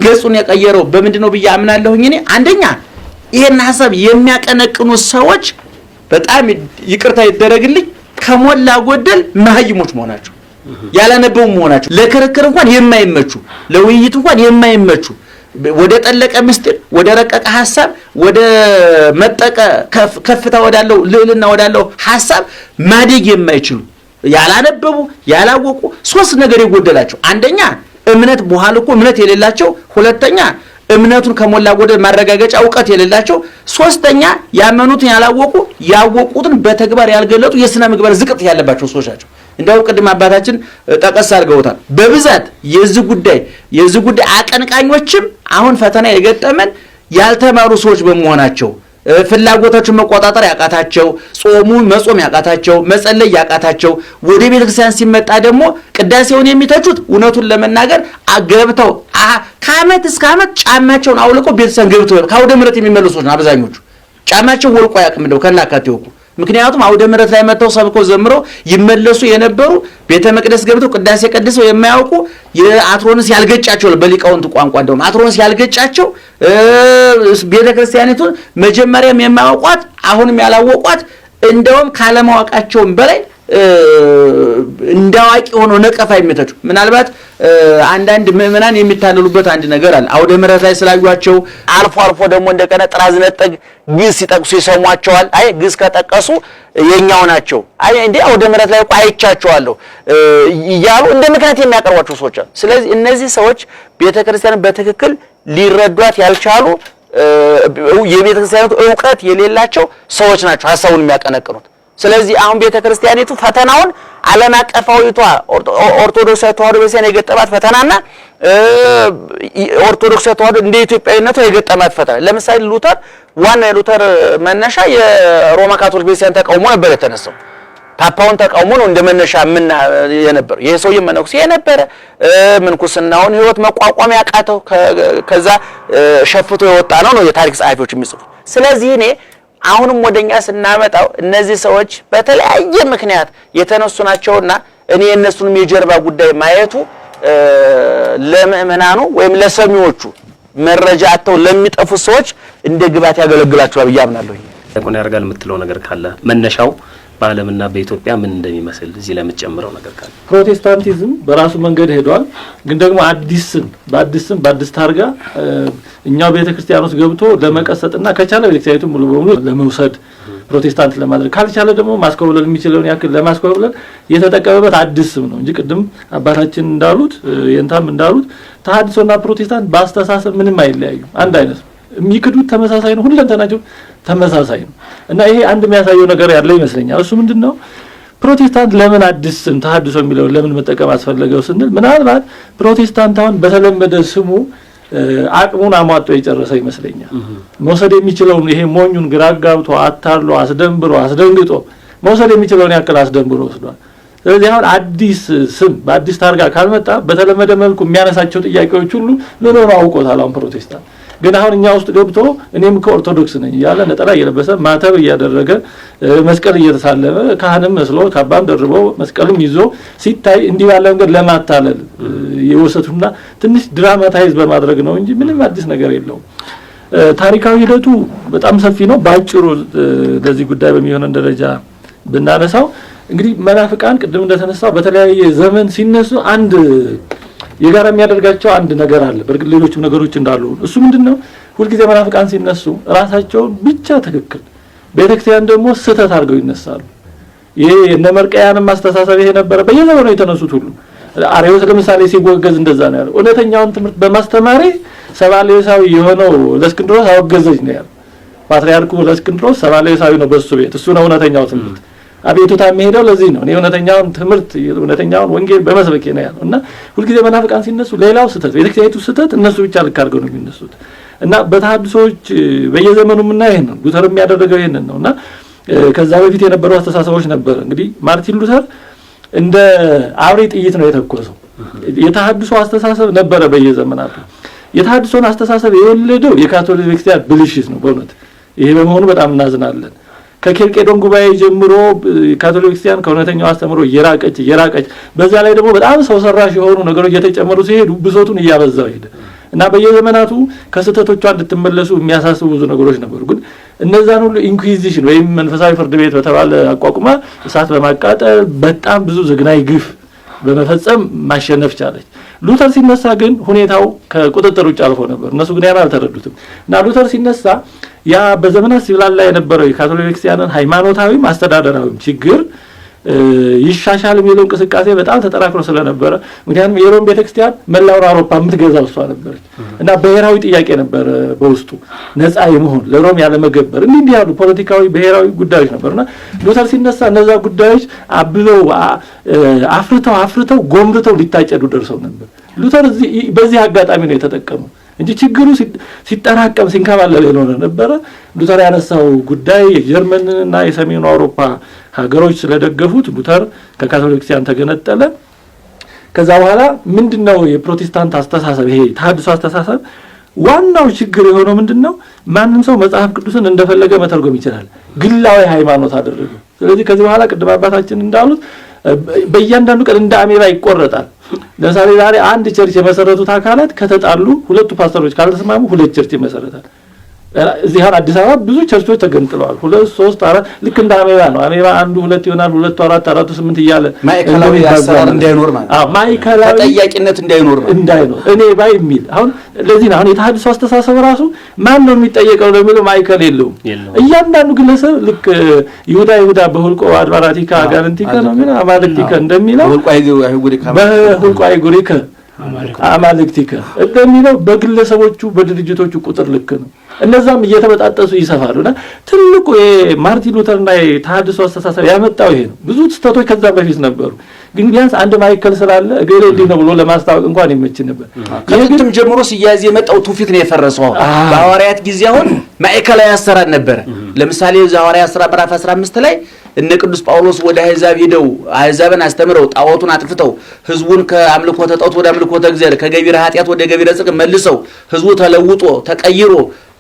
ገጹን የቀየረው በምንድነው ብዬ አምናለሁኝ እኔ። አንደኛ ይሄን ሐሳብ የሚያቀነቅኑ ሰዎች በጣም ይቅርታ ይደረግልኝ ከሞላ ጎደል መሀይሞች መሆናቸው፣ ያላነበቡ መሆናቸው፣ ለክርክር እንኳን የማይመቹ፣ ለውይይት እንኳን የማይመቹ፣ ወደ ጠለቀ ምስጢር፣ ወደ ረቀቀ ሐሳብ፣ ወደ መጠቀ ከፍታ ወዳለው ልዕልና ወዳለው ሐሳብ ማደግ የማይችሉ፣ ያላነበቡ፣ ያላወቁ፣ ሶስት ነገር የጎደላቸው። አንደኛ እምነት በኋላ እኮ እምነት የሌላቸው፣ ሁለተኛ እምነቱን ከሞላ ጎደል ማረጋገጫ እውቀት የሌላቸው፣ ሶስተኛ ያመኑትን ያላወቁ፣ ያወቁትን በተግባር ያልገለጡ የሥነ ምግባር ዝቅጥ ያለባቸው ሰዎች ናቸው። እንደው ቅድም አባታችን ጠቀስ አድርገውታል። በብዛት የዚህ ጉዳይ አቀንቃኞችም አሁን ፈተና የገጠመን ያልተማሩ ሰዎች በመሆናቸው፣ ፍላጎታቸውን መቆጣጠር ያቃታቸው፣ ጾሙን መጾም ያቃታቸው፣ መጸለይ ያቃታቸው፣ ወደ ቤተክርስቲያን ሲመጣ ደግሞ ቅዳሴውን የሚተቹት እውነቱን ለመናገር ገብተው ከዓመት እስከ ዓመት ጫማቸውን አውልቀው ቤተክርስቲያን ገብተው ከአውደ ምሕረት የሚመለሱ ሰዎች አብዛኞቹ ጫማቸው ወልቆ አያውቅም እንደው ከናካቴው እኮ። ምክንያቱም አውደ ምሕረት ላይ መጥተው ሰብከው ዘምረው ይመለሱ የነበሩ ቤተ መቅደስ ገብተው ቅዳሴ ቀድሰው የማያውቁ የአትሮንስ ያልገጫቸው በሊቃውንት ቋንቋ እንደውም አትሮንስ ያልገጫቸው ቤተ ክርስቲያኒቱን መጀመሪያም የማያውቋት አሁንም ያላወቋት እንደውም ካለማወቃቸውም በላይ እንዳዋቂ ሆኖ ነቀፋ የሚተቹ ምናልባት አንዳንድ ምዕመናን የሚታለሉበት አንድ ነገር አለ። አውደ ምሕረት ላይ ስላዩአቸው አልፎ አልፎ ደግሞ እንደቀነ ጥራዝ ነጠቅ ግስ ሲጠቅሱ ይሰሟቸዋል። አይ ግስ ከጠቀሱ የኛው ናቸው፣ አይ እንዴ አውደ ምሕረት ላይ አይቻቸዋለሁ እያሉ እንደ ምክንያት የሚያቀርቧቸው ሰዎች አሉ። ስለዚህ እነዚህ ሰዎች ቤተክርስቲያንን በትክክል ሊረዷት ያልቻሉ የቤተክርስቲያኒቱ ዕውቀት የሌላቸው ሰዎች ናቸው ሐሳቡን የሚያቀነቅኑት። ስለዚህ አሁን ቤተክርስቲያኒቱ ፈተናውን ዓለም አቀፋዊቷ ኦርቶዶክስ ተዋሕዶ ቤተክርስቲያን የገጠማት ፈተናና ኦርቶዶክስ ተዋሕዶ እንደ ኢትዮጵያዊነቱ የገጠማት ፈተና፣ ለምሳሌ ሉተር ዋና የሉተር መነሻ የሮማ ካቶሊክ ቤተክርስቲያን ተቃውሞ ነበር የተነሳው። ፓፓውን ተቃውሞ ነው እንደ መነሻ የነበረው። ይሄ ሰውዬ መነኩሴ የነበረ ምንኩስናውን ሕይወት መቋቋም ያቃተው ከዛ ሸፍቶ የወጣ ነው የታሪክ ጸሐፊዎች የሚጽፉት። ስለዚህ እኔ አሁንም ወደኛ ስናመጣው እነዚህ ሰዎች በተለያየ ምክንያት የተነሱ ናቸውና እኔ የነሱንም የጀርባ ጉዳይ ማየቱ ለምእመናኑ ወይም ለሰሚዎቹ መረጃ አጥተው ለሚጠፉ ሰዎች እንደ ግባት ያገለግላቸዋል ብዬ አምናለሁ። ተቆና ያርጋል የምትለው ነገር ካለ መነሻው በዓለምና በኢትዮጵያ ምን እንደሚመስል እዚህ ላይ የምትጨምረው ነገር ካለ። ፕሮቴስታንቲዝም በራሱ መንገድ ሄዷል። ግን ደግሞ በአዲስ ታርጋ እኛው ቤተክርስቲያን ውስጥ ገብቶ ለመቀሰጥና ከቻለ ቤተክርስቲያኒቱ ሙሉ በሙሉ ለመውሰድ ፕሮቴስታንት ለማድረግ ካልቻለ ደግሞ ማስኮብለል የሚችለውን ያክል ለማስኮብለል የተጠቀመበት አዲስ ስም ነው እንጂ ቅድም አባታችን እንዳሉት የንታም እንዳሉት ተሐድሶና ፕሮቴስታንት በአስተሳሰብ ምንም አይለያዩ፣ አንድ አይነት የሚክዱት ተመሳሳይ ነው። ሁለንተናቸው ተመሳሳይ ነው እና ይሄ አንድ የሚያሳየው ነገር ያለ ይመስለኛል። እሱ ምንድነው ፕሮቴስታንት ለምን አዲስ ስም ተሐድሶ የሚለው ለምን መጠቀም አስፈለገው ስንል ምናልባት ፕሮቴስታንት አሁን በተለመደ ስሙ አቅሙን አሟጦ የጨረሰ ይመስለኛል። መውሰድ የሚችለውን ይሄ ሞኙን ግራ ጋብቶ አታሎ አስደንብሮ አስደንግጦ መውሰድ የሚችለውን ያክል አስደንብሮ ወስዷል። ስለዚህ አሁን አዲስ ስም በአዲስ ታርጋ ካልመጣ በተለመደ መልኩ የሚያነሳቸው ጥያቄዎች ሁሉ ለምን አውቆታል አሁን ፕሮቴስታንት። ግን አሁን እኛ ውስጥ ገብቶ እኔም ከኦርቶዶክስ ነኝ ያለ ነጠላ እየለበሰ ማተብ እያደረገ መስቀል እየተሳለመ ካህንም መስሎ ካባም ደርቦ መስቀልም ይዞ ሲታይ እንዲህ ባለ መንገድ ለማታለል የወሰቱና ትንሽ ድራማታይዝ በማድረግ ነው እንጂ ምንም አዲስ ነገር የለውም። ታሪካዊ ሂደቱ በጣም ሰፊ ነው። ባጭሩ ለዚህ ጉዳይ በሚሆነን ደረጃ ብናነሳው እንግዲህ መናፍቃን ቅድም እንደተነሳው በተለያየ ዘመን ሲነሱ አንድ የጋራ የሚያደርጋቸው አንድ ነገር አለ። በርግጥ ሌሎችም ነገሮች እንዳሉ እሱ ምንድነው ሁልጊዜ መናፍቃን ሲነሱ ራሳቸውን ብቻ ትክክል ቤተክርስቲያን ደግሞ ስህተት አድርገው ይነሳሉ። ይሄ እነ መርቀያንም ማስተሳሰብ ይሄ ነበር በየዘመኑ የተነሱት ሁሉ። አርዮስ ለምሳሌ ሲወገዝ እንደዛ ነው ያለው። እውነተኛውን ትምህርት በማስተማሪ ሰባሌሳዊ የሆነው ለእስክንድሮስ አወገዘኝ ነው ያለው። ፓትርያርኩ ለእስክንድሮስ ሰባሌሳዊ ነው በሱ ቤት፣ እሱ ነው እውነተኛው ትምህርት። አቤቱታ የሚሄደው ለዚህ ነው። እኔ እውነተኛውን ትምህርት እውነተኛውን ወንጌል በመስበክ ነው ያለው እና ሁልጊዜ መናፍቃን ሲነሱ ሌላው ስህተት ቤተክርስቲያኒቱ ስህተት እነሱ ብቻ ልክ አድርገው ነው የሚነሱት። እና በተሐድሶች በየዘመኑ የምናየው ይሄን ነው። ሉተር የሚያደርገው ይሄንን ነውና ከዛ በፊት የነበሩ አስተሳሰቦች ነበር። እንግዲህ ማርቲን ሉተር እንደ አውሬ ጥይት ነው የተኮሰው። የተሐድሶ አስተሳሰብ ነበረ በየዘመናቱ። የተሐድሶን አስተሳሰብ የወለደው የካቶሊክ ቤተክርስቲያን ብልሽት ነው በእውነት። ይሄ በመሆኑ በጣም እናዝናለን። ከኬልቄዶን ጉባኤ ጀምሮ ካቶሊክ ቤተክርስቲያን ከእውነተኛው አስተምሮ እየራቀች በዛ ላይ ደግሞ በጣም ሰው ሰራሽ የሆኑ ነገሮች እየተጨመሩ ሲሄዱ ብሶቱን እያበዛው ሄደ እና በየዘመናቱ ከስተቶቿ እንድትመለሱ የሚያሳስቡ ብዙ ነገሮች ነበሩ። ግን እነዛን ሁሉ ኢንኩዊዚሽን ወይም መንፈሳዊ ፍርድ ቤት በተባለ አቋቁማ እሳት በማቃጠል በጣም ብዙ ዘግናይ ግፍ በመፈጸም ማሸነፍ ቻለች። ሉተር ሲነሳ ግን ሁኔታው ከቁጥጥር ውጭ አልፎ ነበር። እነሱ ግን ያን አልተረዱትም እና ሉተር ሲነሳ ያ በዘመናት ሲብላላ የነበረው የካቶሊክ ቤተክርስቲያንን ሃይማኖታዊም አስተዳደራዊም ችግር ይሻሻል የሚለው እንቅስቃሴ በጣም ተጠራክሮ ስለነበረ ምክንያቱም የሮም ቤተክርስቲያን መላው አውሮፓ የምትገዛው እሷ ነበረች እና ብሔራዊ ጥያቄ ነበር በውስጡ ነፃ የመሆን ለሮም ያለ መገበር እንዲህ ያሉ ፖለቲካዊ ብሔራዊ ጉዳዮች ነበርና ሉተር ሲነሳ እነዛ ጉዳዮች አብበው አፍርተው ጎምርተው ሊታጨዱ ደርሰው ነበር። ሉተር በዚህ አጋጣሚ ነው የተጠቀመው እንጂ ችግሩ ሲጠራቀም ሲንከባለል የሆነ ነበር። ሉተር ያነሳው ጉዳይ የጀርመንና የሰሜኑ አውሮፓ ሀገሮች ስለደገፉት ሉተር ከካቶሊክ ክርስቲያን ተገነጠለ። ከዛ በኋላ ምንድነው የፕሮቴስታንት አስተሳሰብ ይሄ ተሐድሶ አስተሳሰብ ዋናው ችግር የሆነው ምንድነው? ማንም ሰው መጽሐፍ ቅዱስን እንደፈለገ መተርጎም ይችላል። ግላዊ ሃይማኖት አደረገው። ስለዚህ ከዚህ በኋላ ቅድም አባታችን እንዳሉት በእያንዳንዱ ቀን እንደ አሜባ ይቆረጣል። ለምሳሌ ዛሬ አንድ ቸርች የመሰረቱት አካላት ከተጣሉ ሁለቱ ፓስተሮች ካልተስማሙ ሁለት ቸርች ይመሰረታል። እዚህ አዲስ አበባ ብዙ ቸርቾች ተገንጥለዋል። 2 3 4 ልክ እንደ አሜባ ነው። አሜባ አንዱ 2 ይሆናል፣ 2 4 4 8 እያለ ማይከላዊ አሰራር እንዳይኖር ማለት አዎ ማይከላዊ ተጠያቂነት እንዳይኖር እኔ ባይ የሚል አሁን ለዚህ ነው አሁን የተሐድሶ አስተሳሰብ ራሱ ማን ነው የሚጠየቀው ለሚለው ማይከል የለውም። እያንዳንዱ ግለሰብ ልክ ይሁዳ በሁልቆ አድባራቲካ ጋንቲካ ነው ምን አማልክቲካ እንደሚለው በሁልቆ አይጉሪካ አማልክቲካ እንደሚለው በግለሰቦቹ በድርጅቶቹ ቁጥር ልክ ነው። እነዛም እየተበጣጠሱ ይሰፋሉና ትልቁ የማርቲን ሉተርና የተሐድሶ አስተሳሰብ ያመጣው ይሄ ነው። ብዙ ስህተቶች ከዛ በፊት ነበሩ፣ ግን ቢያንስ አንድ ማይከል ስላለ እገሌ እንዲህ ነው ብሎ ለማስታወቅ እንኳን ይመች ነበር። ከጥንትም ጀምሮ ሲያዝ የመጣው ትውፊት ነው የፈረሰው። በሐዋርያት ጊዜ አሁን ማይከላዊ አሰራር ነበር። ለምሳሌ ሐዋርያት ሥራ ምዕራፍ 15 ላይ እነ ቅዱስ ጳውሎስ ወደ አሕዛብ ሄደው አሕዛብን አስተምረው ጣዖቱን አጥፍተው ህዝቡን ከአምልኮተ ጣዖት ወደ አምልኮተ እግዚአብሔር ከገቢረ ኃጢአት ወደ ገቢረ ጽድቅ መልሰው ህዝቡ ተለውጦ ተቀይሮ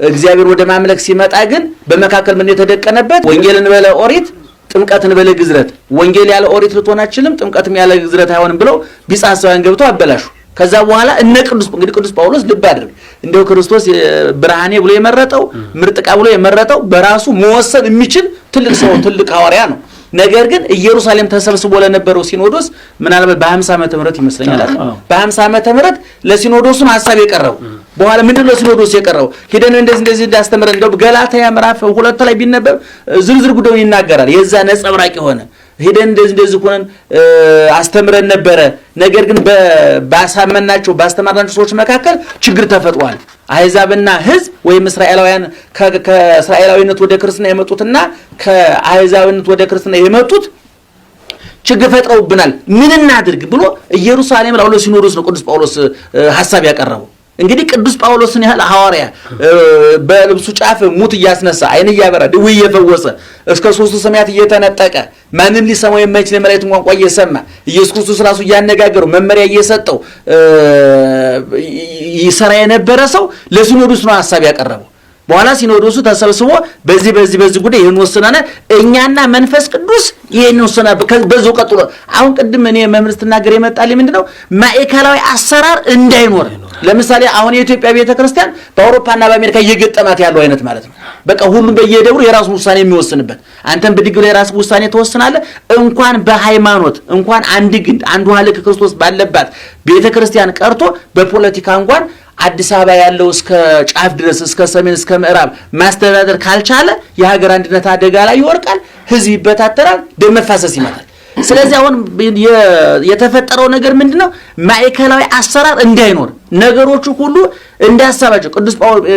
እግዚአብሔር ወደ ማምለክ ሲመጣ ግን በመካከል ምን የተደቀነበት ወንጌልን በለ ኦሪት ጥምቀትን በለ ግዝረት ወንጌል ያለ ኦሪት ልትሆን አትችልም ጥምቀትም ያለ ግዝረት አይሆንም ብለው ቢጻሳውያን ገብተው አበላሹ። ከዛ በኋላ እነ ቅዱስ ጳውሎስ ልብ አድርግ እንደው ክርስቶስ ብርሃኔ ብሎ የመረጠው ምርጥቃ ብሎ የመረጠው በራሱ መወሰን የሚችል ትልቅ ሰው ትልቅ ሐዋርያ ነው። ነገር ግን ኢየሩሳሌም ተሰብስቦ ለነበረው ሲኖዶስ ምናልባት በ50 ዓመተ ምህረት ይመስለኛል በ50 ዓመተ ምህረት ለሲኖዶሱ ሐሳብ የቀረው በኋላ ምንድነው ሲኖዶስ የቀረው ሄደን እንደዚህ እንዳስተምረን እንደው ገላትያ ምዕራፍ 2 ላይ ቢነበብ ዝርዝር ጉዳዩን ይናገራል። የዛ ነጸብራቅ ሆነ ሄደን እንደዚህ ሆነን አስተምረን ነበረ። ነገር ግን ባሳመናቸው ባስተማርናቸው ሰዎች መካከል ችግር ተፈጥሯል። አሕዛብና ሕዝብ ወይም እስራኤላውያን ከእስራኤላዊነት ወደ ክርስትና የመጡትና ከአሕዛብነት ወደ ክርስትና የመጡት ችግር ፈጥረውብናል። ምን እናድርግ ብሎ ኢየሩሳሌም ላይ ሲኖዶስ ነው ቅዱስ ጳውሎስ ሐሳብ ያቀረበው። እንግዲህ ቅዱስ ጳውሎስን ያህል ሐዋርያ በልብሱ ጫፍ ሙት እያስነሳ አይን እያበራ ድውይ እየፈወሰ እስከ 3 ሰማያት እየተነጠቀ ማንም ሊሰማው የማይችል የመላእክት ቋንቋ እየሰማ ኢየሱስ ክርስቶስ ራሱ እያነጋገረው መመሪያ እየሰጠው ይሰራ የነበረ ሰው ለሲኖዶስ ነው ሐሳብ ያቀረበው። በኋላ ሲኖዶሱ ተሰብስቦ በዚህ ጉዳይ ይሄን ወሰናና እኛና መንፈስ ቅዱስ ይሄን ወሰና በዛው ቀጥሎ አሁን ቅድም እኔ መምህር ስትናገር የመጣልኝ ምንድነው ማዕከላዊ አሰራር እንዳይኖር። ለምሳሌ አሁን የኢትዮጵያ ቤተክርስቲያን በአውሮፓና በአሜሪካ እየገጠማት ያለው አይነት ማለት ነው። በቃ ሁሉም በየደብሩ የራሱን ውሳኔ የሚወስንበት አንተም በድግሩ የራስ ውሳኔ ተወስናለህ። እንኳን በሃይማኖት እንኳን አንዱ ሀልቅ ክርስቶስ ባለባት ቤተክርስቲያን ቀርቶ በፖለቲካ እንኳን አዲስ አበባ ያለው እስከ ጫፍ ድረስ እስከ ሰሜን እስከ ምዕራብ ማስተዳደር ካልቻለ የሀገር አንድነት አደጋ ላይ ይወርቃል፣ ህዝብ ይበታተራል፣ ደም መፋሰስ ይመጣል። ስለዚህ አሁን የተፈጠረው ነገር ምንድነው? ማዕከላዊ አሰራር እንዳይኖር ነገሮቹ ሁሉ እንዳያሳባቸው ቅዱስ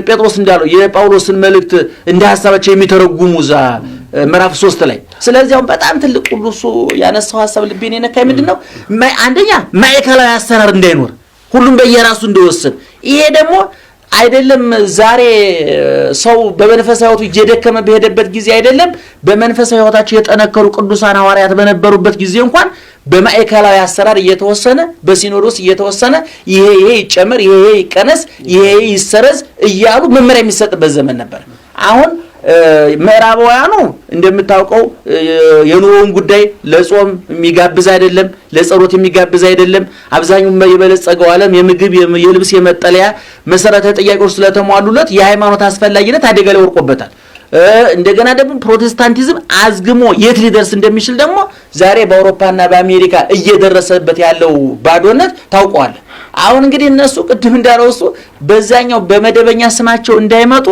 ጴጥሮስ እንዳለው የጳውሎስን መልእክት እንዳያሳባቸው የሚተረጉሙ ምዕራፍ 3 ላይ። ስለዚህ አሁን በጣም ትልቅ ሁሉ እሱ ያነሳው ሐሳብ ልቤን የነካኝ ምንድነው? አንደኛ ማዕከላዊ አሰራር እንዳይኖር ሁሉም በየራሱ እንደወሰን። ይሄ ደግሞ አይደለም ዛሬ ሰው በመንፈሳዊ ሕይወቱ እየደከመ በሄደበት ጊዜ አይደለም በመንፈሳዊ ሕይወታቸው የጠነከሩ ቅዱሳን ሐዋርያት በነበሩበት ጊዜ እንኳን በማዕከላዊ አሰራር እየተወሰነ በሲኖዶስ እየተወሰነ ይሄ ይጨመር ይሄ ይቀነስ ይሄ ይሰረዝ እያሉ መመሪያ የሚሰጥበት ዘመን ነበር። አሁን ምዕራባውያኑ እንደምታውቀው የኑሮውን ጉዳይ ለጾም የሚጋብዝ አይደለም፣ ለጸሎት የሚጋብዝ አይደለም። አብዛኛው የበለጸገው ዓለም የምግብ የልብስ የመጠለያ መሰረታዊ ጥያቄዎች ስለተሟሉለት የሃይማኖት አስፈላጊነት አደጋ ላይ ወርቆበታል። እንደገና ደግሞ ፕሮቴስታንቲዝም አዝግሞ የት ሊደርስ እንደሚችል ደግሞ ዛሬ በአውሮፓና በአሜሪካ እየደረሰበት ያለው ባዶነት ታውቋል። አሁን እንግዲህ እነሱ ቅድም እንዳረውሱ በዛኛው በመደበኛ ስማቸው እንዳይመጡ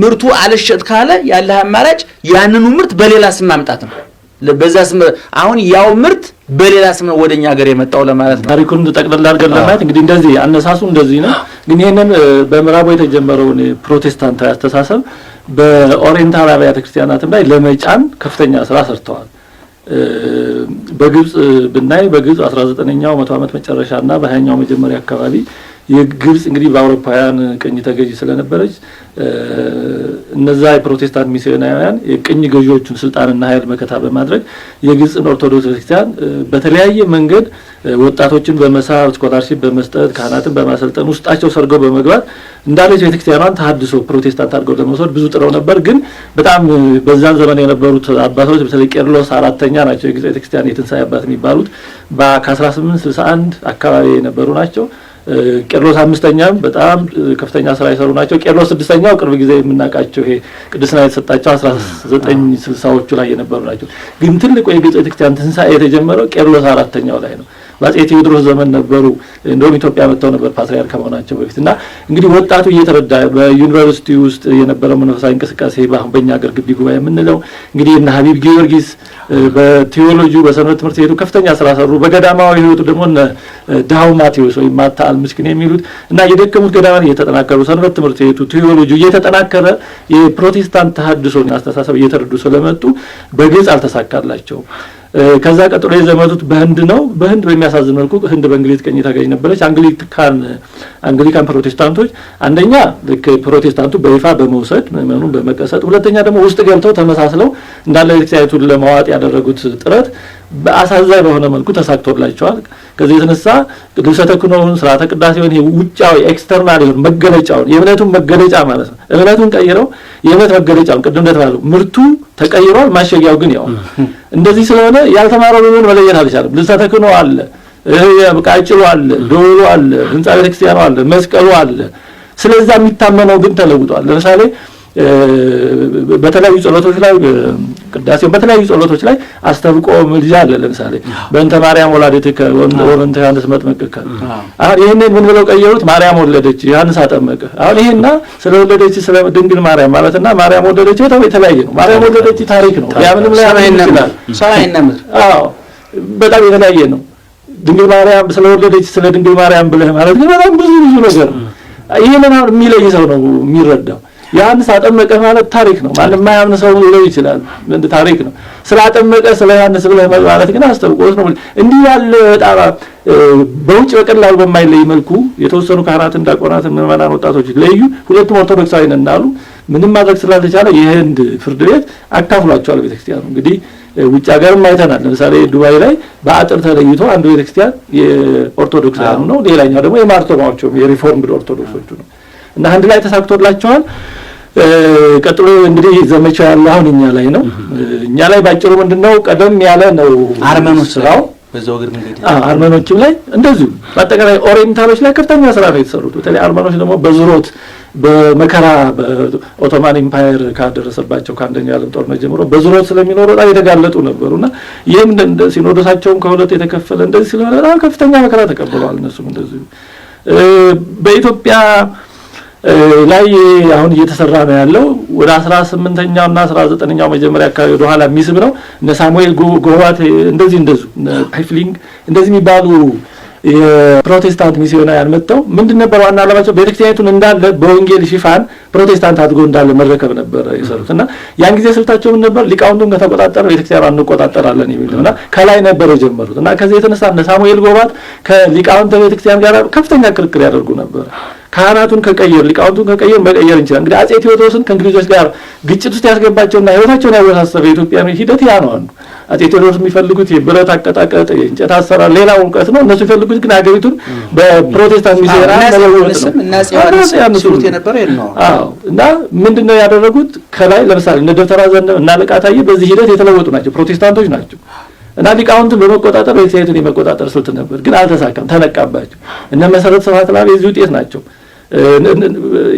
ምርቱ አልሸጥ ካለ ያለ አማራጭ ያንኑ ምርት በሌላ ስም ማምጣት ነው። በዛ ስም አሁን ያው ምርት በሌላ ስም ነው ወደኛ ሀገር የመጣው ለማለት ነው። ታሪኩን ተጠቅለል አድርገን ለማየት እንግዲህ እንደዚህ አነሳሱ እንደዚህ ነው። ግን ይሄንን በምዕራቡ የተጀመረውን ፕሮቴስታንታዊ አስተሳሰብ በኦሪየንታል አብያተ ክርስቲያናትም ላይ ለመጫን ከፍተኛ ስራ ሰርተዋል። በግብጽ ብናይ በግብጽ 19ኛው መቶ ዓመት መጨረሻና በ20ኛው መጀመሪያ አካባቢ የግብጽ እንግዲህ በአውሮፓውያን ቅኝ ተገዢ ስለነበረች እነዛ የፕሮቴስታንት ሚስዮናውያን የቅኝ ገዢዎቹን ስልጣንና ኃይል መከታ በማድረግ የግብጽን ኦርቶዶክስ ቤተክርስቲያን በተለያየ መንገድ ወጣቶችን በመሳብ ስኮላርሺፕ በመስጠት ካህናትን በማሰልጠን ውስጣቸው ሰርገው በመግባት እንዳለች ቤተክርስቲያኗን ተሐድሶ ፕሮቴስታንት አድርገው ለመውሰድ ብዙ ጥረው ነበር። ግን በጣም በዛን ዘመን የነበሩት አባቶች በተለይ ቄርሎስ አራተኛ ናቸው የግብጽ ቤተክርስቲያን የትንሳኤ አባት የሚባሉት ከ1861 አካባቢ የነበሩ ናቸው። ቄርሎስ አምስተኛም በጣም ከፍተኛ ስራ የሰሩ ናቸው። ቄርሎስ ስድስተኛው ቅርብ ጊዜ የምናውቃቸው ይሄ ቅድስና የተሰጣቸው 1960ዎቹ ላይ የነበሩ ናቸው። ግን ትልቁ የግብጽ ቤተክርስቲያን ትንሳኤ የተጀመረው ቄርሎስ አራተኛው ላይ ነው። በአፄ ቴዎድሮስ ዘመን ነበሩ። እንደውም ኢትዮጵያ መጥተው ነበር ፓትርያርክ ከመሆናቸው በፊትና እንግዲህ ወጣቱ እየተረዳ በዩኒቨርሲቲ ውስጥ የነበረው መንፈሳዊ እንቅስቃሴ በእኛ ሀገር ግቢ ጉባኤ የምንለው እንግዲህ እነ ሀቢብ ጊዮርጊስ በቴዎሎጂ በሰንበት ትምህርት ቤቱ ከፍተኛ ስራ ሰሩ። በገዳማዊ ህይወቱ ደግሞ እነ ዳው ማቴዎስ ወይ ማታ አልምስኪን የሚሉት እና የደከሙት ገዳማት እየተጠናከሩ ሰንበት ትምህርት ቤቱ ቴዎሎጂ እየተጠናከረ የፕሮቴስታንት ተሐድሶ አስተሳሰብ እየተረዱ ስለመጡ በግልጽ አልተሳካላቸውም። ከዛ ቀጥሎ የዘመቱት በህንድ ነው። በህንድ በሚያሳዝን መልኩ ህንድ በእንግሊዝ ቀኝ ተገዥ ነበረች። አንግሊካን ፕሮቴስታንቶች አንደኛ ልክ ፕሮቴስታንቱ በይፋ በመውሰድ ምዕመኑን በመቀሰጥ፣ ሁለተኛ ደግሞ ውስጥ ገብተው ተመሳስለው እንዳለ ቤተክርስቲያኑን ለማዋጥ ያደረጉት ጥረት በአሳዛኝ በሆነ መልኩ ተሳክቶላቸዋል። ከዚህ የተነሳ ቅዱስ ተክኖውን ስርዓተ ቅዳሴውን ውጫዊ ኤክስተርናል ይሁን መገለጫውን የእምነቱን መገለጫ ማለት ነው እምነቱን ቀይረው የእምነት መገለጫውን ቅድም እንደተባለው ምርቱ ተቀይሯል፣ ማሸጊያው ግን ያው እንደዚህ ስለሆነ ያልተማረው ምን መለየት አልቻለም። ልብሰ ተክኖ አለ፣ ቃጭሉ አለ፣ ዶሎ አለ፣ ህንጻ ቤተክርስቲያኑ አለ፣ መስቀሉ አለ። ስለዛ የሚታመነው ግን ተለውጧል። ለምሳሌ በተለያዩ ጸሎቶች ላይ ቅዳሴው በተለያዩ ጸሎቶች ላይ አስተብቆ ምልጃ አለ። ለምሳሌ በእንተ ማርያም ወላዲትከ ወእንተ ዮሐንስ መጥምቅከ አሁን ይሄንን ምን ብለው ቀየሩት? ማርያም ወለደች ዮሐንስ አጠመቀ። አሁን ይሄና ስለወለደች ስለ ድንግል ማርያም ማለትና ማርያም ወለደች በጣም የተለያየ ነው። ማርያም ወለደች ታሪክ ነው። ያ ምንም ላይ ይችላል ሳይነምር በጣም የተለያየ ነው። ድንግል ማርያም ስለወለደች ስለ ድንግል ማርያም ብለህ ማለት ግን በጣም ብዙ ነገር ነው። ይሄንን አሁን የሚለይ ሰው ነው የሚረዳው። ዮሐንስ አጠመቀ ማለት ታሪክ ነው። ማንም ማያምን ሰው ሊለው ይችላል እንደ ታሪክ ነው። ስላጠመቀ ስለ ዮሐንስ ብለህ ማለት ግን አስተብቆት ነው። እንዲህ ያለ በጣም በውጭ በቀላሉ በማይለይ መልኩ የተወሰኑ ካህናትን ዲያቆናትን ምዕመናን ወጣቶች ለዩ ሁለቱም ኦርቶዶክሳዊ ነን አሉ። ምንም ማድረግ ስላልተቻለ የህንድ ፍርድ ቤት አካፍሏቸዋል ቤተክርስቲያኑ። እንግዲህ ውጭ ሀገርም አይተናል። ለምሳሌ ዱባይ ላይ በአጥር ተለይቶ አንዱ ቤተክርስቲያን የኦርቶዶክሳውያኑ ነው፣ ሌላኛው ደግሞ የማርቶማዎቹ የሪፎርምድ ኦርቶዶክሶቹ ነው እና አንድ ላይ ተሳክቶላቸዋል። ቀጥሎ እንግዲህ ዘመቻ ያለው አሁን እኛ ላይ ነው። እኛ ላይ ባጭሩ ምንድነው ቀደም ያለ ነው አርመኖች ስራው በዛው ግር መንገድ አርመኖችም ላይ እንደዚሁ በአጠቃላይ ኦሪየንታሎች ላይ ከፍተኛ ስራ ነው የተሰሩት። በተለይ አርመኖች ደግሞ በዙሮት በመከራ በኦቶማን ኢምፓየር ካደረሰባቸው ከአንደኛው ዓለም ጦርነት ጀምሮ በዙሮት ስለሚኖሩ በጣም የተጋለጡ ነበሩና ይህም እንደ ሲኖዶሳቸውም ከሁለት የተከፈለ እንደዚህ ስለሆነ በጣም ከፍተኛ መከራ ተቀብለዋል። እነሱም እንደዚሁ በኢትዮጵያ ላይ አሁን እየተሰራ ነው ያለው ወደ 18ኛው እና 19ኛው መጀመሪያ አካባቢ ወደ ኋላ የሚስብ ነው። እነ ሳሙኤል ጎዋት እንደዚህ ሃይፍሊንግ እንደዚህ የሚባሉ የፕሮቴስታንት ሚስዮናውያን መጥተው ምንድን ነበር ዋና ዓላማቸው? ቤተክርስቲያኑን እንዳለ በወንጌል ሽፋን ፕሮቴስታንት አድርጎ እንዳለ መረከብ ነበር የሰሩትና ያን ጊዜ ስልታቸው ምን ነበር? ሊቃውንቱን ከተቆጣጠረ ቤተክርስቲያኑን እንቆጣጠራለን የሚልና ከላይ ነበር የጀመሩት እና ከዚህ የተነሳ እነ ሳሙኤል ጎባት ከሊቃውንተ ቤተክርስቲያን ጋር ከፍተኛ ክርክር ያደርጉ ነበር። ካህናቱን ከቀየር ሊቃውንቱን ከቀየር መቀየር እንችላለን። እንግዲህ አጼ ቴዎድሮስን ከእንግሊዞች ጋር ግጭት ውስጥ ያስገባቸውና ህይወታቸውን ያወሳሰበ የኢትዮጵያ ሂደት ያ ነው። አጼ ቴዎድሮስ የሚፈልጉት የብረት አቀጣቀጥ፣ የእንጨት አሰራር፣ ሌላው እውቀት ነው። እነሱ የሚፈልጉት ግን ሀገሪቱን በፕሮቴስታንት ሚዜራ መለወጥ ነው። እና ምንድነው ያደረጉት? ከላይ ለምሳሌ እነ ደብተራ ዘነበ እና አለቃ ታዬ በዚህ ሂደት የተለወጡ ናቸው፣ ፕሮቴስታንቶች ናቸው። እና ሊቃውንትን በመቆጣጠር ቤተክርስቲያንን የመቆጣጠር ስልት ነበር፣ ግን አልተሳካም፣ ተነቃባቸው። እነ መሰረት ስብሐት ላብ የዚህ ውጤት ናቸው።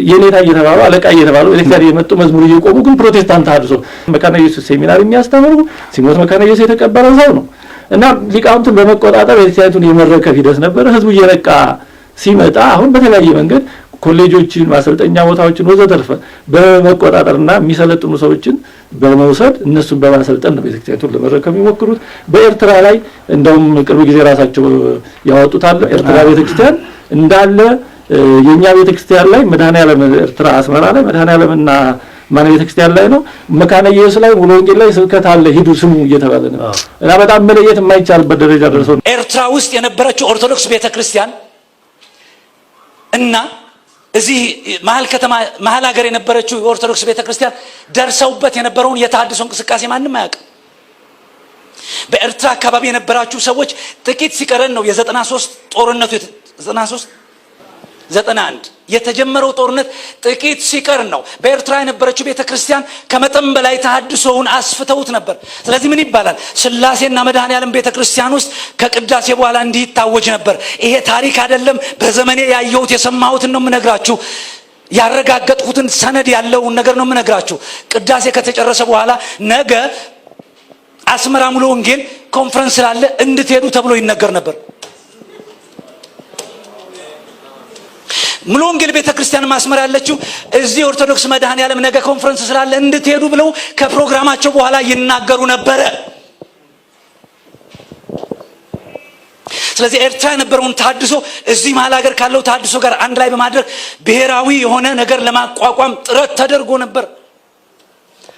የኔታ እየተባሉ አለቃ እየተባሉ ቤተክርስቲያን የመጡ መዝሙር እየቆሙ ግን ፕሮቴስታንት አድርሶ መካነ ኢየሱስ ሴሚናር የሚያስተምሩ ሲሞት መካነ ኢየሱስ የተቀበረ ሰው ነው። እና ሊቃውንትን በመቆጣጠር ቤተክርስቲያንን የመረከብ ሂደት ነበር። ህዝቡ እየነቃ ሲመጣ አሁን በተለያየ መንገድ ኮሌጆችን፣ ማሰልጠኛ ቦታዎችን ወዘተርፈ በመቆጣጠርና የሚሰለጥኑ ሰዎችን በመውሰድ እነሱን በማሰልጠን ነው ቤተክርስቲያኑን ለመረከብ የሚሞክሩት። በኤርትራ ላይ እንደውም ቅርብ ጊዜ ራሳቸው ያወጡታል። ኤርትራ ቤተክርስቲያን እንዳለ የኛ ቤተክርስቲያን ላይ መድኃኔዓለም ኤርትራ አስመራ ላይ መድኃኔዓለምና ማን ቤተክርስቲያን ላይ ነው መካነ ኢየሱስ ላይ ሙሉ ወንጌል ላይ ስብከት አለ ሂዱ ስሙ እየተባለ ነው። እና በጣም መለየት የማይቻልበት ደረጃ ደርሰው ኤርትራ ውስጥ የነበረችው ኦርቶዶክስ ቤተክርስቲያን እና እዚህ መሀል ከተማ መሀል ሀገር የነበረችው የኦርቶዶክስ ቤተክርስቲያን ደርሰውበት የነበረውን የተሐድሶ እንቅስቃሴ ማንም አያውቅም። በኤርትራ አካባቢ የነበራችሁ ሰዎች ጥቂት ሲቀረን ነው የ93 ጦርነቱ 91 የተጀመረው ጦርነት ጥቂት ሲቀር ነው። በኤርትራ የነበረችው ቤተክርስቲያን ከመጠን በላይ ተሐድሶውን አስፍተውት ነበር። ስለዚህ ምን ይባላል? ስላሴና መድኃኔዓለም ቤተክርስቲያን ውስጥ ከቅዳሴ በኋላ እንዲህ ይታወጅ ነበር። ይሄ ታሪክ አይደለም፣ በዘመኔ ያየሁት የሰማሁትን ነው የምነግራችሁ። ያረጋገጥኩትን ሰነድ ያለውን ነገር ነው የምነግራችሁ። ቅዳሴ ከተጨረሰ በኋላ ነገ አስመራ ሙሉ ወንጌል ኮንፈረንስ ስላለ እንድትሄዱ ተብሎ ይነገር ነበር። ሙሉ ወንጌል ቤተክርስቲያን ማስመር ያለችው እዚህ ኦርቶዶክስ መድኃኔዓለም ነገ ኮንፈረንስ ስላለ እንድትሄዱ ብለው ከፕሮግራማቸው በኋላ ይናገሩ ነበር። ስለዚህ ኤርትራ የነበረውን ተሐድሶ እዚህ መሀል ሀገር ካለው ተሐድሶ ጋር አንድ ላይ በማድረግ ብሔራዊ የሆነ ነገር ለማቋቋም ጥረት ተደርጎ ነበር፣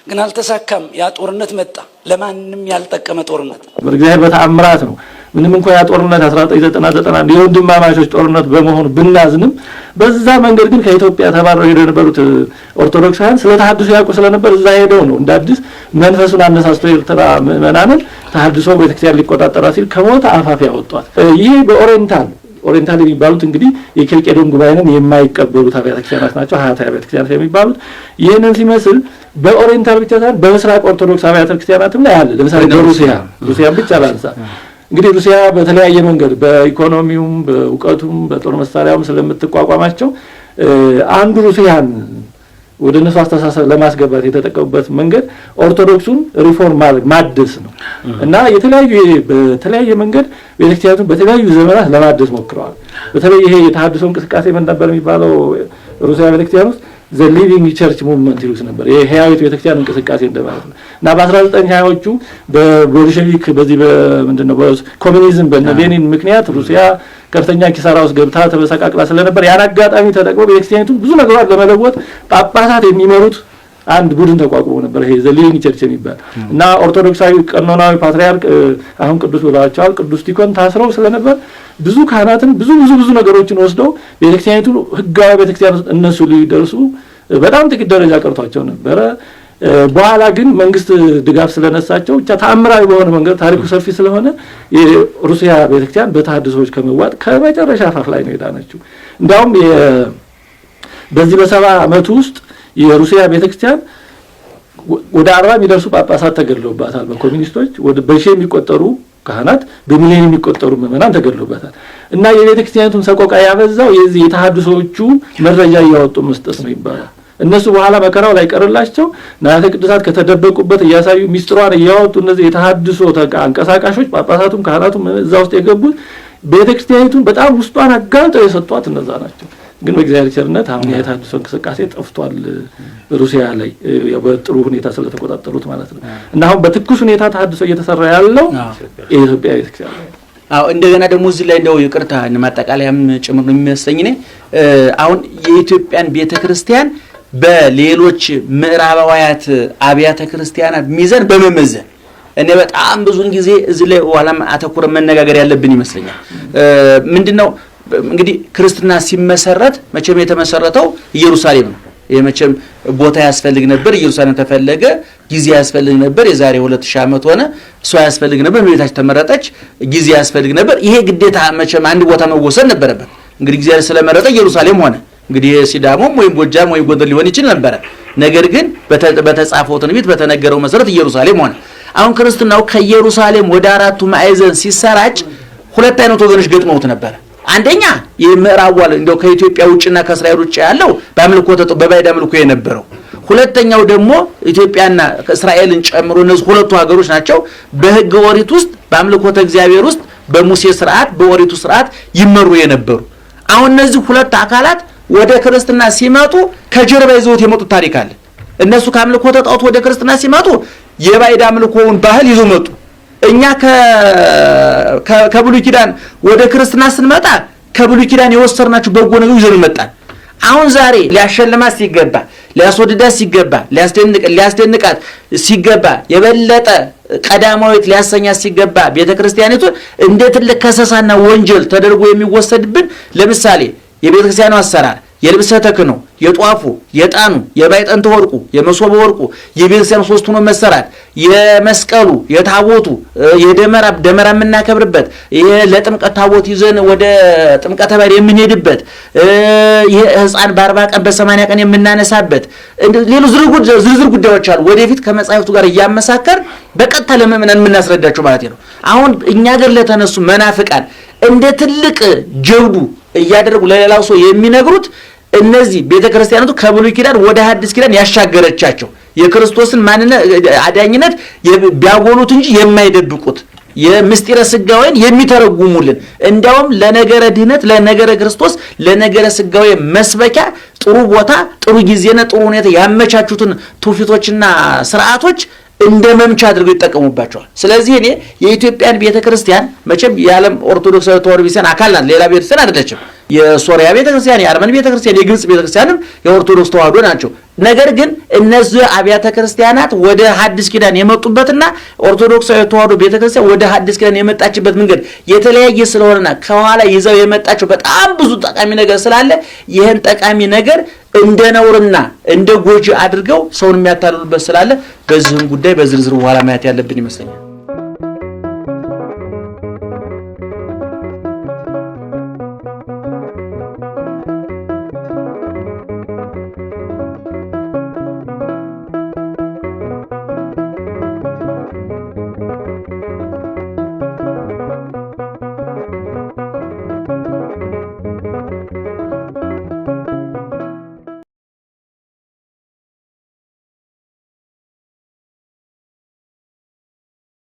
ግን አልተሳካም። ያ ጦርነት መጣ፣ ለማንም ያልጠቀመ ጦርነት። በእግዚአብሔር በተአምራት ነው። ምንም እንኳን ያ ጦርነት 1991 የወንድማማቾች ጦርነት በመሆኑ ብናዝንም በዛ መንገድ ግን ከኢትዮጵያ ተባረው ሄደው የነበሩት ኦርቶዶክሳውያን ስለ ተሐድሶ ያውቁ ስለነበር እዛ ሄደው ነው እንደ አዲስ መንፈሱን አነሳስቶ ኤርትራ ምዕመናንን ተሐድሶ ቤተክርስቲያን ሊቆጣጠራ ሲል ከሞት አፋፍ ያወጧት። ይሄ በኦሪየንታል የሚባሉት እንግዲህ የኬልቄዶን ጉባኤንም የማይቀበሉት አብያተ ክርስቲያናት ናቸው። ሀያት አብያተ ክርስቲያናት የሚባሉት ይህንን ሲመስል በኦሪየንታል ብቻ ሳይሆን በምስራቅ ኦርቶዶክስ አብያተ ክርስቲያናትም ላይ አለ። ለምሳሌ በሩሲያ ብቻ ላንሳ። እንግዲህ ሩሲያ በተለያየ መንገድ በኢኮኖሚውም በእውቀቱም በጦር መሳሪያውም ስለምትቋቋማቸው አንዱ ሩሲያን ወደ እነሱ አስተሳሰብ ለማስገባት የተጠቀሙበት መንገድ ኦርቶዶክሱን ሪፎርም ማደስ ነው እና በተለያየ መንገድ ቤተክርስቲያኑን በተለያዩ ዘመናት ለማደስ ሞክረዋል። በተለይ ይሄ የተሐድሶ እንቅስቃሴ ምን ነበር የሚባለው ሩሲያ ቤተክርስቲያን ውስጥ ዘ ሊቪንግ ቸርች ሙቭመንት ይሉት ነበር። ይሄ ህያዊት ቤተክርስቲያን እንቅስቃሴ እንደማለት ነው እና በ1920ዎቹ በቦልሼቪክ በዚህ በምንድነው በኮሙኒዝም በሌኒን ምክንያት ሩሲያ ከፍተኛ ኪሳራ ውስጥ ገብታ ተበሳቃቅላ ስለነበር ያን አጋጣሚ ተጠቅሞ ቤተክርስቲያኒቱን ብዙ ነገሮች ለመለወጥ ጳጳሳት የሚመሩት አንድ ቡድን ተቋቁሞ ነበር። ይሄ ዘ ሊቪንግ ቸርች የሚባል እና ኦርቶዶክሳዊ ቀኖናዊ ፓትርያርክ አሁን ቅዱስ ብለዋቸዋል ቅዱስ ቲኮን ታስረው ስለነበር ብዙ ካህናትን ብዙ ነገሮችን ወስደው ቤተክርስቲያኒቱ ህጋዊ ቤተክርስቲያን እነሱ ሊደርሱ በጣም ጥቂት ደረጃ ቀርቷቸው ነበር። በኋላ ግን መንግስት ድጋፍ ስለነሳቸው ብቻ ተአምራዊ በሆነ መንገድ ታሪኩ ሰፊ ስለሆነ የሩሲያ ቤተክርስቲያን በተሐድሶዎች ከመዋጥ ከመጨረሻ አፋፍ ላይ ነው የዳነችው። እንዲያውም በዚህ በ70 ዓመት ውስጥ የሩሲያ ቤተክርስቲያን ወደ 40 የሚደርሱ ጳጳሳት ተገድለውባታል በኮሙኒስቶች። ወደ በሺህ የሚቆጠሩ ካህናት በሚሊዮን የሚቆጠሩ ምዕመናን ተገድለውባታል እና የቤተክርስቲያኑን ሰቆቃ ያበዛው የዚህ የተሐድሶዎቹ መረጃ እያወጡ መስጠት ነው ይባላል። እነሱ በኋላ መከራው ላይ ቀርላቸው ንዋያተ ቅድሳት ከተደበቁበት እያሳዩ ሚስጥሯን እያወጡ እነዚህ የተሐድሶ አንቀሳቃሾች ጳጳሳቱም ካህናቱም እዛ ውስጥ የገቡት ቤተክርስቲያኒቱን በጣም ውስጧን አጋልጠው የሰጧት እነዛ ናቸው። ግን በእግዚአብሔር ቸርነት አሁን የተሐድሶ እንቅስቃሴ ጠፍቷል ሩሲያ ላይ በጥሩ ሁኔታ ስለተቆጣጠሩት ማለት ነው እና አሁን በትኩስ ሁኔታ ተሐድሶ እየተሰራ ያለው የኢትዮጵያ ቤተክርስቲያን ነው። እንደገና ደግሞ እዚህ ላይ እንደው ይቅርታ ማጠቃለያም ጭምር ነው የሚመስለኝ እኔ አሁን የኢትዮጵያን ቤተክርስቲያን በሌሎች ምዕራባውያት አብያተ ክርስቲያናት ሚዛን በመመዘን እኔ በጣም ብዙን ጊዜ እዚህ ላይ ኋላም አተኩረን መነጋገር ያለብን ይመስለኛል። ምንድነው እንግዲህ ክርስትና ሲመሰረት መቼም የተመሰረተው ኢየሩሳሌም ነው። የመቼም ቦታ ያስፈልግ ነበር፣ ኢየሩሳሌም ተፈለገ። ጊዜ ያስፈልግ ነበር፣ የዛሬ 2000 ዓመት ሆነ። እሷ ያስፈልግ ነበር፣ እመቤታችን ተመረጠች። ጊዜ ያስፈልግ ነበር። ይሄ ግዴታ መቼም አንድ ቦታ መወሰን ነበረበት። እንግዲህ ጊዜ ስለመረጠ ኢየሩሳሌም ሆነ። እንግዲህ ሲዳሞም ወይም ጎጃም ወይም ጎንደር ሊሆን ይችል ነበር። ነገር ግን በተጻፈው ትንቢት በተነገረው መሰረት ኢየሩሳሌም ሆነ። አሁን ክርስትናው ከኢየሩሳሌም ወደ አራቱ ማዕዘን ሲሰራጭ ሁለት አይነት ወገኖች ገጥመውት ነበር። አንደኛ የምዕራቡ ዓለም እንደው ከኢትዮጵያ ውጭና ከእስራኤል ውጭ ያለው በባዕድ አምልኮ የነበረው፣ ሁለተኛው ደግሞ ኢትዮጵያና እስራኤልን ጨምሮ እነዚህ ሁለቱ ሀገሮች ናቸው በሕገ ኦሪት ውስጥ በአምልኮተ እግዚአብሔር ውስጥ በሙሴ ስርዓት በኦሪቱ ስርዓት ይመሩ የነበሩ። አሁን እነዚህ ሁለት አካላት ወደ ክርስትና ሲመጡ ከጀርባ ይዘውት የመጡት ታሪክ አለ። እነሱ ከአምልኮተ ጣዖት ወደ ክርስትና ሲመጡ የባዕድ አምልኮውን ባህል ይዘው መጡ። እኛ ከብሉይ ኪዳን ወደ ክርስትና ስንመጣ ከብሉይ ኪዳን የወሰድናቸው በጎ ነገር ይዘን መጣን። አሁን ዛሬ ሊያሸልማት ሲገባ፣ ሊያስወድዳት ሲገባ፣ ሊያስደንቃት ሲገባ፣ የበለጠ ቀዳማዊት ሊያሰኛት ሲገባ ቤተክርስቲያኒቱ እንደ ትልቅ ከሰሳና ወንጀል ተደርጎ የሚወሰድብን ለምሳሌ የቤተክርስቲያኑ አሰራር የልብሰ ተክህኖ፣ የጧፉ፣ የጣኑ፣ የባይጠንተ ወርቁ፣ የመሶበ ወርቁ፣ የቤተክርስቲያኑ ሶስት ሆኖ መሰራት፣ የመስቀሉ፣ የታቦቱ፣ ደመራ የምናከብርበት፣ ለጥምቀት ታቦት ይዘን ወደ ጥምቀተ ባሕር የምንሄድበት፣ የሕፃን በ40 ቀን በ80 ቀን የምናነሳበት፣ ሌሎች ዝርዝር ጉዳዮች አሉ። ወደፊት ከመጻሕፍቱ ጋር እያመሳከር በቀጥታ ለምእመናን የምናስረዳቸው ማለት ነው። አሁን እኛ ጋር ለተነሱ መናፍቃን እንደ ትልቅ ጀብዱ እያደረጉ ለሌላው ሰው የሚነግሩት እነዚህ ቤተክርስቲያናቱ ከብሉይ ኪዳን ወደ ሐዲስ ኪዳን ያሻገረቻቸው የክርስቶስን ማንነት አዳኝነት ቢያጎሉት እንጂ የማይደብቁት የምስጢረ ሥጋዌን የሚተረጉሙልን እንዲያውም ለነገረ ድህነት፣ ለነገረ ክርስቶስ፣ ለነገረ ሥጋዌ መስበኪያ ጥሩ ቦታ፣ ጥሩ ጊዜና ጥሩ ሁኔታ ያመቻቹትን ትውፊቶችና ስርዓቶች እንደ መምቻ አድርገው ይጠቀሙባቸዋል። ስለዚህ እኔ የኢትዮጵያን ቤተክርስቲያን መቼም የዓለም ኦርቶዶክስ ተዋሕዶ ቤተክርስቲያን አካል ናት፣ ሌላ ቤተክርስቲያን አይደለችም። የሶሪያ ቤተክርስቲያን፣ የአርመን ቤተክርስቲያን፣ የግብጽ ቤተክርስቲያንም የኦርቶዶክስ ተዋሕዶ ናቸው። ነገር ግን እነዚህ አብያተ ክርስቲያናት ወደ ሐዲስ ኪዳን የመጡበትና ኦርቶዶክሳዊ ተዋሕዶ ቤተክርስቲያን ወደ ሐዲስ ኪዳን የመጣችበት መንገድ የተለያየ ስለሆነና ከኋላ ይዘው የመጣቸው በጣም ብዙ ጠቃሚ ነገር ስላለ ይህን ጠቃሚ ነገር እንደ ነውርና እንደ ጎጂ አድርገው ሰውን የሚያታልሉበት ስላለ በዚህም ጉዳይ በዝርዝር በኋላ ማየት ያለብን ይመስለኛል።